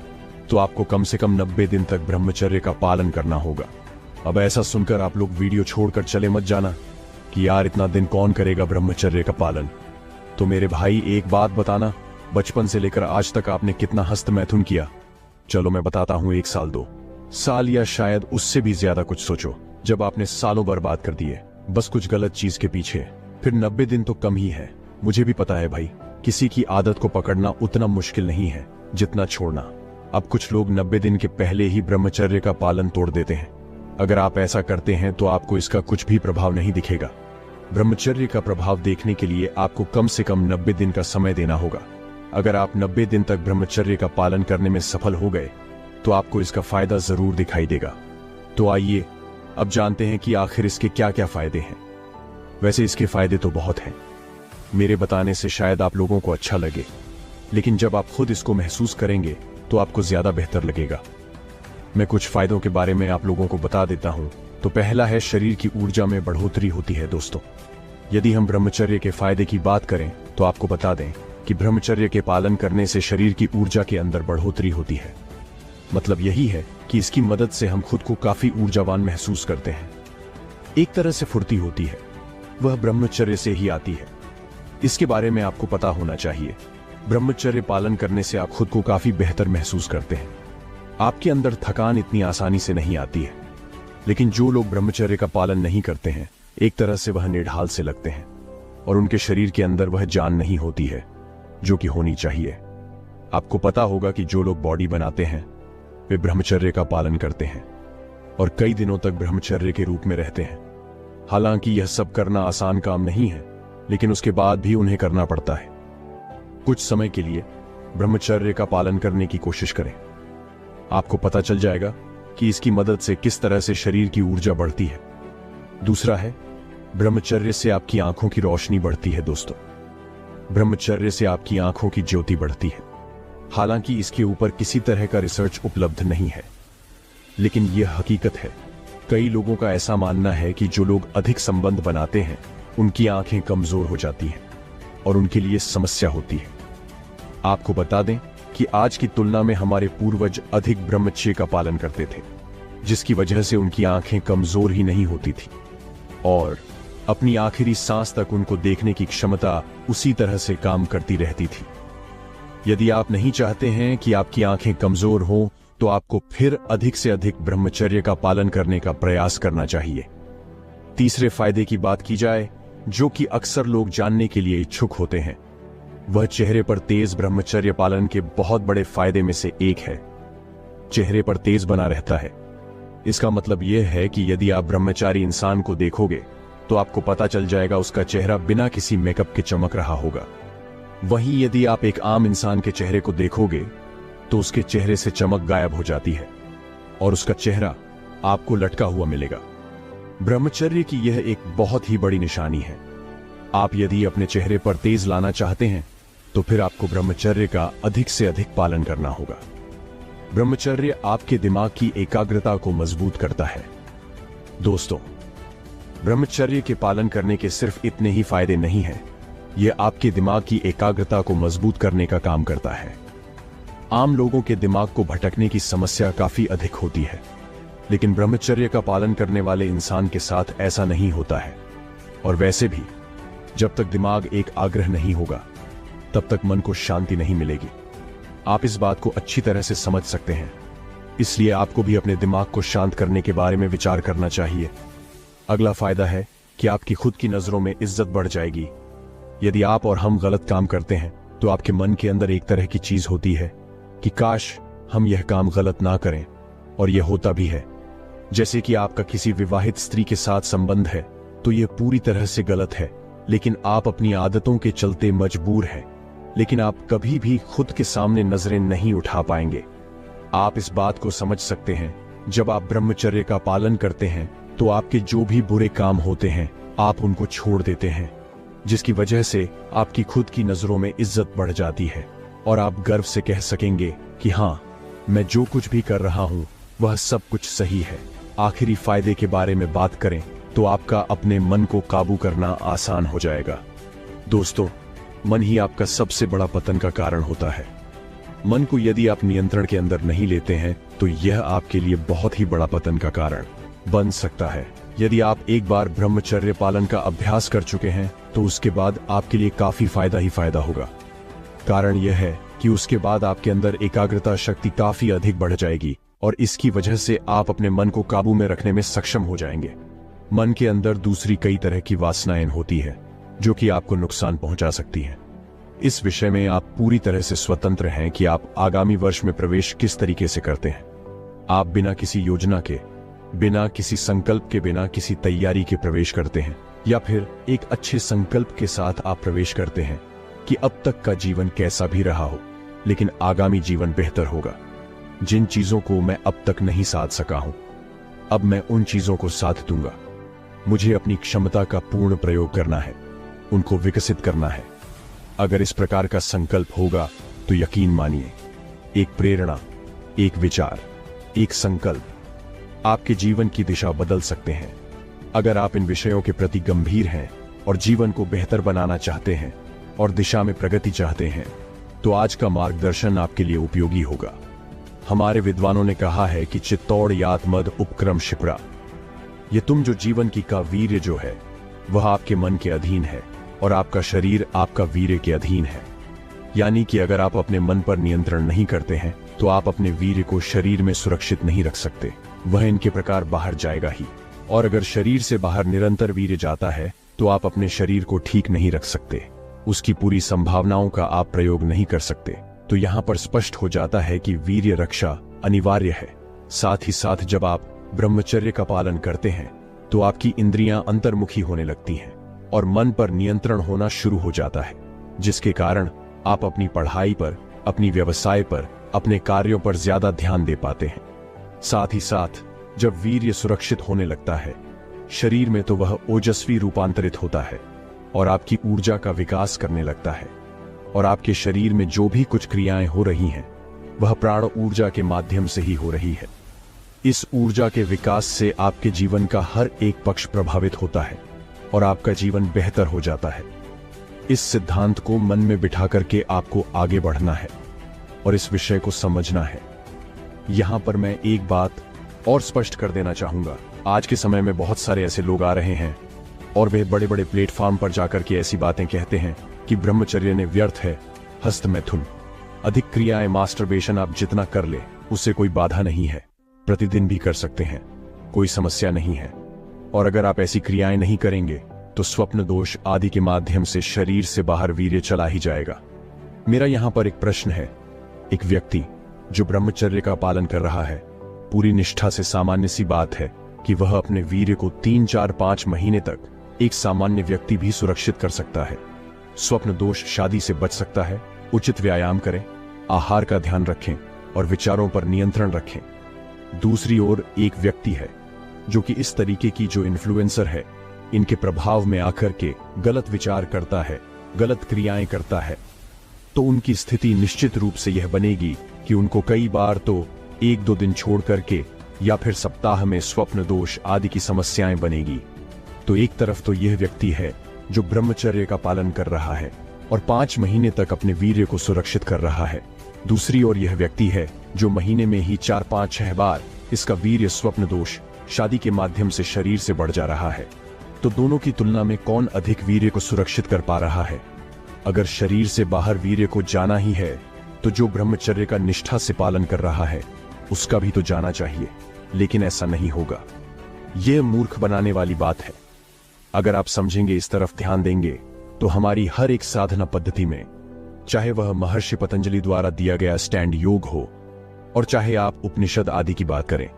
तो आपको कम से कम 90 दिन तक ब्रह्मचर्य का पालन करना होगा। अब ऐसा सुनकर आप लोग वीडियो छोड़कर चले मत जाना कि यार इतना दिन कौन करेगा ब्रह्मचर्य का पालन। तो मेरे भाई, एक बात बताना, बचपन से लेकर आज तक आपने कितना हस्त मैथुन किया? चलो मैं बताता हूं, 1 साल 2 साल या शायद उससे भी ज्यादा कुछ सोचो, जब आपने सालों बर्बाद कर दिए बस कुछ गलत चीज के पीछे। फिर 90 दिन तो कम ही है। मुझे भी पता है भाई, किसी की आदत को पकड़ना उतना मुश्किल नहीं है जितना छोड़ना। अब कुछ लोग 90 दिन के पहले ही ब्रह्मचर्य का पालन तोड़ देते हैं। अगर आप ऐसा करते हैं तो आपको इसका कुछ भी प्रभाव नहीं दिखेगा। ब्रह्मचर्य का प्रभाव देखने के लिए आपको कम से कम 90 दिन का समय देना होगा। अगर आप 90 दिन तक ब्रह्मचर्य का पालन करने में सफल हो गए तो आपको इसका फायदा जरूर दिखाई देगा। तो आइए अब जानते हैं कि आखिर इसके क्या क्या फायदे हैं। वैसे इसके फायदे तो बहुत हैं। मेरे बताने से शायद आप लोगों को अच्छा लगे, लेकिन जब आप खुद इसको महसूस करेंगे तो आपको ज्यादा बेहतर लगेगा। मैं कुछ फायदों के बारे में आप लोगों को बता देता हूं। तो पहला है, शरीर की ऊर्जा में बढ़ोतरी होती है। दोस्तों, यदि हम ब्रह्मचर्य के फायदे की बात करें तो आपको बता दें कि ब्रह्मचर्य के पालन करने से शरीर की ऊर्जा के अंदर बढ़ोतरी होती है। मतलब यही है कि इसकी मदद से हम खुद को काफी ऊर्जावान महसूस करते हैं। एक तरह से फुर्ती होती है, वह ब्रह्मचर्य से ही आती है। इसके बारे में आपको पता होना चाहिए। ब्रह्मचर्य पालन करने से आप खुद को काफी बेहतर महसूस करते हैं। आपके अंदर थकान इतनी आसानी से नहीं आती है। लेकिन जो लोग ब्रह्मचर्य का पालन नहीं करते हैं, एक तरह से वह निढाल से लगते हैं और उनके शरीर के अंदर वह जान नहीं होती है जो कि होनी चाहिए। आपको पता होगा कि जो लोग बॉडी बनाते हैं वे ब्रह्मचर्य का पालन करते हैं और कई दिनों तक ब्रह्मचर्य के रूप में रहते हैं। हालांकि यह सब करना आसान काम नहीं है, लेकिन उसके बाद भी उन्हें करना पड़ता है। कुछ समय के लिए ब्रह्मचर्य का पालन करने की कोशिश करें। आपको पता चल जाएगा कि इसकी मदद से किस तरह से शरीर की ऊर्जा बढ़ती है। दूसरा है, ब्रह्मचर्य से आपकी आंखों की रोशनी बढ़ती है। दोस्तों, ब्रह्मचर्य से आपकी आंखों की ज्योति बढ़ती है। हालांकि इसके ऊपर किसी तरह का रिसर्च उपलब्ध नहीं है, लेकिन यह हकीकत है। कई लोगों का ऐसा मानना है कि जो लोग अधिक संबंध बनाते हैं उनकी आंखें कमजोर हो जाती हैं और उनके लिए समस्या होती है। आपको बता दें कि आज की तुलना में हमारे पूर्वज अधिक ब्रह्मचर्य का पालन करते थे, जिसकी वजह से उनकी आंखें कमजोर ही नहीं होती थी और अपनी आखिरी सांस तक उनको देखने की क्षमता उसी तरह से काम करती रहती थी। यदि आप नहीं चाहते हैं कि आपकी आंखें कमजोर हों, तो आपको फिर अधिक से अधिक ब्रह्मचर्य का पालन करने का प्रयास करना चाहिए। तीसरे फायदे की बात की जाए, जो कि अक्सर लोग जानने के लिए इच्छुक होते हैं, वह चेहरे पर तेज ब्रह्मचर्य पालन के बहुत बड़े फायदे में से एक है। चेहरे पर तेज बना रहता है। इसका मतलब यह है कि यदि आप ब्रह्मचारी इंसान को देखोगे तो आपको पता चल जाएगा उसका चेहरा बिना किसी मेकअप के चमक रहा होगा। वहीं यदि आप एक आम इंसान के चेहरे को देखोगे तो उसके चेहरे से चमक गायब हो जाती है और उसका चेहरा आपको लटका हुआ मिलेगा। ब्रह्मचर्य की यह एक बहुत ही बड़ी निशानी है। आप यदि अपने चेहरे पर तेज लाना चाहते हैं तो फिर आपको ब्रह्मचर्य का अधिक से अधिक पालन करना होगा। ब्रह्मचर्य आपके दिमाग की एकाग्रता को मजबूत करता है। दोस्तों, ब्रह्मचर्य के पालन करने के सिर्फ इतने ही फायदे नहीं हैं, यह आपके दिमाग की एकाग्रता को मजबूत करने का काम करता है। आम लोगों के दिमाग को भटकने की समस्या काफी अधिक होती है, लेकिन ब्रह्मचर्य का पालन करने वाले इंसान के साथ ऐसा नहीं होता है। और वैसे भी जब तक दिमाग एक आग्रह नहीं होगा तब तक मन को शांति नहीं मिलेगी। आप इस बात को अच्छी तरह से समझ सकते हैं, इसलिए आपको भी अपने दिमाग को शांत करने के बारे में विचार करना चाहिए। अगला फायदा है कि आपकी खुद की नजरों में इज्जत बढ़ जाएगी। यदि आप और हम गलत काम करते हैं तो आपके मन के अंदर एक तरह की चीज होती है कि काश हम यह काम गलत ना करें, और यह होता भी है। जैसे कि आपका किसी विवाहित स्त्री के साथ संबंध है तो यह पूरी तरह से गलत है, लेकिन आप अपनी आदतों के चलते मजबूर हैं। लेकिन आप कभी भी खुद के सामने नजरें नहीं उठा पाएंगे। आप इस बात को समझ सकते हैं, जब आप ब्रह्मचर्य का पालन करते हैं तो आपके जो भी बुरे काम होते हैं आप उनको छोड़ देते हैं, जिसकी वजह से आपकी खुद की नजरों में इज्जत बढ़ जाती है और आप गर्व से कह सकेंगे कि हाँ, मैं जो कुछ भी कर रहा हूं वह सब कुछ सही है। आखिरी फायदे के बारे में बात करें तो आपका अपने मन को काबू करना आसान हो जाएगा। दोस्तों, मन ही आपका सबसे बड़ा पतन का कारण होता है। मन को यदि आप नियंत्रण के अंदर नहीं लेते हैं तो यह आपके लिए बहुत ही बड़ा पतन का कारण बन सकता है। यदि आप एक बार ब्रह्मचर्य पालन का अभ्यास कर चुके हैं तो उसके बाद आपके लिए काफी फायदा ही फायदा होगा। कारण यह है कि उसके बाद आपके अंदर एकाग्रता शक्ति काफी अधिक बढ़ जाएगी और इसकी वजह से आप अपने मन को काबू में रखने में सक्षम हो जाएंगे। मन के अंदर दूसरी कई तरह की वासनाएं होती है जो कि आपको नुकसान पहुंचा सकती हैं। इस विषय में आप पूरी तरह से स्वतंत्र हैं कि आप आगामी वर्ष में प्रवेश किस तरीके से करते हैं। आप बिना किसी योजना के, बिना किसी संकल्प के, बिना किसी तैयारी के प्रवेश करते हैं, या फिर एक अच्छे संकल्प के साथ आप प्रवेश करते हैं कि अब तक का जीवन कैसा भी रहा हो लेकिन आगामी जीवन बेहतर होगा। जिन चीजों को मैं अब तक नहीं साध सका हूं, अब मैं उन चीजों को साध दूंगा। मुझे अपनी क्षमता का पूर्ण प्रयोग करना है, उनको विकसित करना है। अगर इस प्रकार का संकल्प होगा तो यकीन मानिए, एक प्रेरणा, एक विचार, एक संकल्प आपके जीवन की दिशा बदल सकते हैं। अगर आप इन विषयों के प्रति गंभीर हैं और जीवन को बेहतर बनाना चाहते हैं और दिशा में प्रगति चाहते हैं तो आज का मार्गदर्शन आपके लिए उपयोगी होगा। हमारे विद्वानों ने कहा है कि चित्तौड़ यात मद उपक्रम शिप्रा। ये तुम जो जीवन की का वीर्य जो है वह आपके मन के अधीन है और आपका शरीर आपका वीर्य के अधीन है। यानी कि अगर आप अपने मन पर नियंत्रण नहीं करते हैं तो आप अपने वीर्य को शरीर में सुरक्षित नहीं रख सकते, वह इनके प्रकार बाहर जाएगा ही। और अगर शरीर से बाहर निरंतर वीर्य जाता है तो आप अपने शरीर को ठीक नहीं रख सकते, उसकी पूरी संभावनाओं का आप प्रयोग नहीं कर सकते। तो यहाँ पर स्पष्ट हो जाता है कि वीर्य रक्षा अनिवार्य है। साथ ही साथ जब आप ब्रह्मचर्य का पालन करते हैं तो आपकी इंद्रियां अंतर्मुखी होने लगती हैं और मन पर नियंत्रण होना शुरू हो जाता है, जिसके कारण आप अपनी पढ़ाई पर, अपनी व्यवसाय पर, अपने कार्यों पर ज्यादा ध्यान दे पाते हैं। साथ ही साथ जब वीर्य सुरक्षित होने लगता है शरीर में तो वह ओजस्वी रूपांतरित होता है और आपकी ऊर्जा का विकास करने लगता है और आपके शरीर में जो भी कुछ क्रियाएं हो रही हैं वह प्राण ऊर्जा के माध्यम से ही हो रही है। इस ऊर्जा के विकास से आपके जीवन का हर एक पक्ष प्रभावित होता है और आपका जीवन बेहतर हो जाता है। इस सिद्धांत को मन में बिठा करके आपको आगे बढ़ना है और इस विषय को समझना है। यहां पर मैं एक बात और स्पष्ट कर देना चाहूंगा। आज के समय में बहुत सारे ऐसे लोग आ रहे हैं और वे बड़े बड़े प्लेटफॉर्म पर जाकर के ऐसी बातें कहते हैं कि ब्रह्मचर्य ने व्यर्थ है, हस्त मैथुन, अधिक क्रियाएं, मास्टरबेशन आप जितना कर ले उससे कोई बाधा नहीं है, प्रतिदिन भी कर सकते हैं, कोई समस्या नहीं है। और अगर आप ऐसी क्रियाएं नहीं करेंगे तो स्वप्न दोष आदि के माध्यम से शरीर से बाहर वीर्य चला ही जाएगा। मेरा यहां पर एक प्रश्न है, एक व्यक्ति जो ब्रह्मचर्य का पालन कर रहा है पूरी निष्ठा से, सामान्य सी बात है कि वह अपने वीर्य को 3, 4, 5 महीने तक एक सामान्य व्यक्ति भी सुरक्षित कर सकता है। स्वप्न दोष शादी से बच सकता है। उचित व्यायाम करें, आहार का ध्यान रखें और विचारों पर नियंत्रण रखें। दूसरी ओर एक व्यक्ति है जो कि इस तरीके की जो इन्फ्लुएंसर है, इनके प्रभाव में आकर के गलत विचार करता है, गलत क्रियाएं करता है, तो उनकी स्थिति निश्चित रूप से यह बनेगी कि उनको कई बार तो 1-2 दिन छोड़ करके या फिर सप्ताह में स्वप्न दोष आदि की समस्याएं बनेगी। तो एक तरफ तो यह व्यक्ति है जो ब्रह्मचर्य का पालन कर रहा है और 5 महीने तक अपने वीर्य को सुरक्षित कर रहा है। दूसरी ओर यह व्यक्ति है जो महीने में ही 4, 5, 6 बार इसका वीर्य स्वप्न दोष शादी के माध्यम से शरीर से बढ़ जा रहा है। तो दोनों की तुलना में कौन अधिक वीर्य को सुरक्षित कर पा रहा है? अगर शरीर से बाहर वीर्य को जाना ही है तो जो ब्रह्मचर्य का निष्ठा से पालन कर रहा है उसका भी तो जाना चाहिए, लेकिन ऐसा नहीं होगा। यह मूर्ख बनाने वाली बात है। अगर आप समझेंगे, इस तरफ ध्यान देंगे तो हमारी हर एक साधना पद्धति में, चाहे वह महर्षि पतंजलि द्वारा दिया गया स्टैंड योग हो और चाहे आप उपनिषद आदि की बात करें,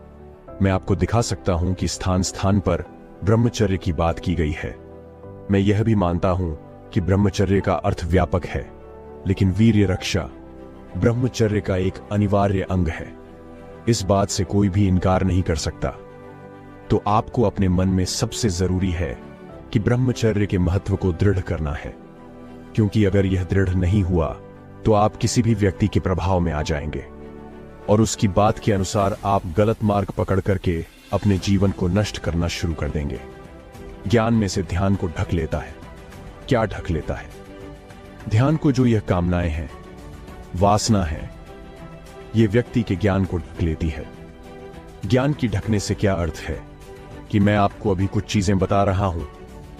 मैं आपको दिखा सकता हूं कि स्थान स्थान पर ब्रह्मचर्य की बात की गई है। मैं यह भी मानता हूं कि ब्रह्मचर्य का अर्थ व्यापक है, लेकिन वीर्य रक्षा ब्रह्मचर्य का एक अनिवार्य अंग है। इस बात से कोई भी इनकार नहीं कर सकता। तो आपको अपने मन में सबसे जरूरी है कि ब्रह्मचर्य के महत्व को दृढ़ करना है, क्योंकि अगर यह दृढ़ नहीं हुआ तो आप किसी भी व्यक्ति के प्रभाव में आ जाएंगे और उसकी बात के अनुसार आप गलत मार्ग पकड़ करके अपने जीवन को नष्ट करना शुरू कर देंगे। ज्ञान में से ध्यान को ढक लेता है। क्या ढक लेता है? ध्यान को जो यह कामनाएं हैं, वासना है, यह व्यक्ति के ज्ञान को ढक लेती है। ज्ञान की ढकने से क्या अर्थ है कि मैं आपको अभी कुछ चीजें बता रहा हूं,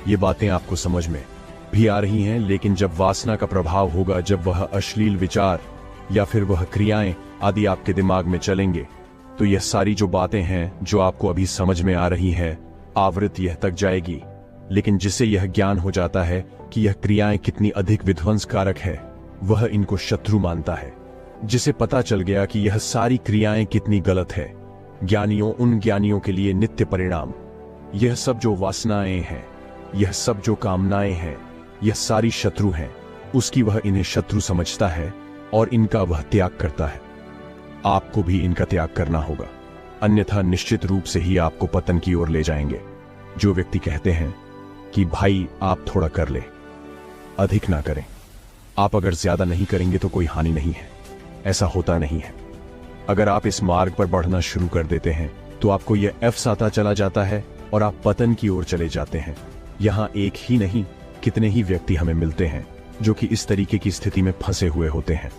ये बातें आपको समझ में भी आ रही हैं, लेकिन जब वासना का प्रभाव होगा, जब वह अश्लील विचार या फिर वह क्रियाएं आदि आपके दिमाग में चलेंगे, तो यह सारी जो बातें हैं जो आपको अभी समझ में आ रही हैं, आवृत्ति यह तक जाएगी। लेकिन जिसे यह ज्ञान हो जाता है कि यह क्रियाएं कितनी अधिक विध्वंसकारक है, वह इनको शत्रु मानता है। जिसे पता चल गया कि यह सारी क्रियाएं कितनी गलत है, ज्ञानियों, उन ज्ञानियों के लिए नित्य परिणाम, यह सब जो वासनाएं हैं, यह सब जो कामनाएं हैं, यह सारी शत्रु हैं। उसकी वह इन्हें शत्रु समझता है और इनका वह त्याग करता है। आपको भी इनका त्याग करना होगा, अन्यथा निश्चित रूप से ही आपको पतन की ओर ले जाएंगे। जो व्यक्ति कहते हैं कि भाई आप थोड़ा कर ले, अधिक ना करें, आप अगर ज्यादा नहीं करेंगे तो कोई हानि नहीं है, ऐसा होता नहीं है। अगर आप इस मार्ग पर बढ़ना शुरू कर देते हैं तो आपको यह एफ आता चला जाता है और आप पतन की ओर चले जाते हैं। यहां एक ही नहीं, कितने ही व्यक्ति हमें मिलते हैं जो कि इस तरीके की स्थिति में फंसे हुए होते हैं।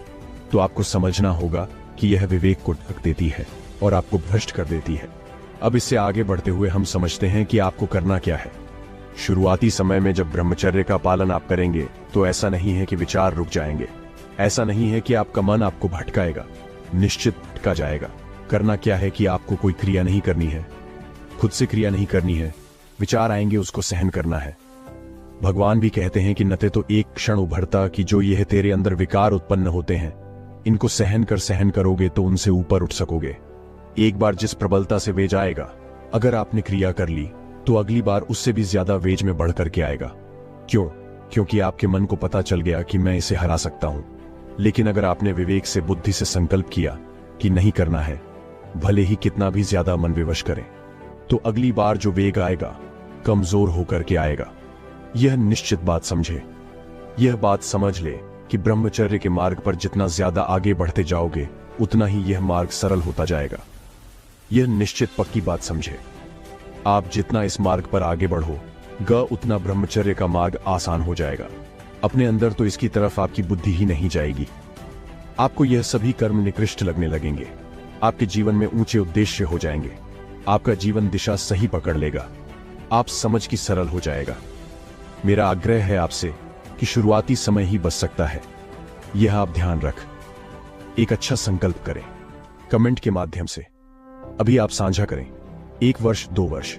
तो आपको समझना होगा कि यह विवेक को ढक देती है और आपको भ्रष्ट कर देती है। अब इससे आगे बढ़ते हुए हम समझते हैं कि आपको करना क्या है। शुरुआती समय में जब ब्रह्मचर्य का पालन आप करेंगे तो ऐसा नहीं है कि विचार रुक जाएंगे, ऐसा नहीं है कि आपका मन आपको भटकाएगा, निश्चित भटका जाएगा। करना क्या है कि आपको कोई क्रिया नहीं करनी है, खुद से क्रिया नहीं करनी है। विचार आएंगे, उसको सहन करना है। भगवान भी कहते हैं कि नते तो एक क्षण उभरता कि जो यह तेरे अंदर विकार उत्पन्न होते हैं, इनको सहन करोगे तो उनसे ऊपर उठ सकोगे। एक बार जिस प्रबलता से वेज आएगा, अगर आपने क्रिया कर ली तो अगली बार उससे भी ज्यादा वेज में बढ़ करके आएगा। क्यों? क्योंकि आपके मन को पता चल गया कि मैं इसे हरा सकता हूं। लेकिन अगर आपने विवेक से, बुद्धि से संकल्प किया कि नहीं करना है, भले ही कितना भी ज्यादा मन विवश करें, तो अगली बार जो वेग आएगा कमजोर होकर के आएगा। यह निश्चित बात समझे। यह बात समझ ले कि ब्रह्मचर्य के मार्ग पर जितना ज्यादा आगे बढ़ते जाओगे उतना ही यह मार्ग सरल होता जाएगा। यह निश्चित पक्की बात समझे। आप जितना इस मार्ग पर आगे बढ़ोगे उतना ब्रह्मचर्य का मार्ग आसान हो जाएगा। अपने अंदर तो इसकी तरफ आपकी बुद्धि ही नहीं जाएगी। आपको यह सभी कर्म निकृष्ट लगने लगेंगे। आपके जीवन में ऊंचे उद्देश्य हो जाएंगे। आपका जीवन दिशा सही पकड़ लेगा। आप समझ की सरल हो जाएगा। मेरा आग्रह है आपसे कि शुरुआती समय ही बच सकता है, यह आप ध्यान रख। एक अच्छा संकल्प करें, कमेंट के माध्यम से। अभी आप साझा करें। 1 वर्ष, 2 वर्ष,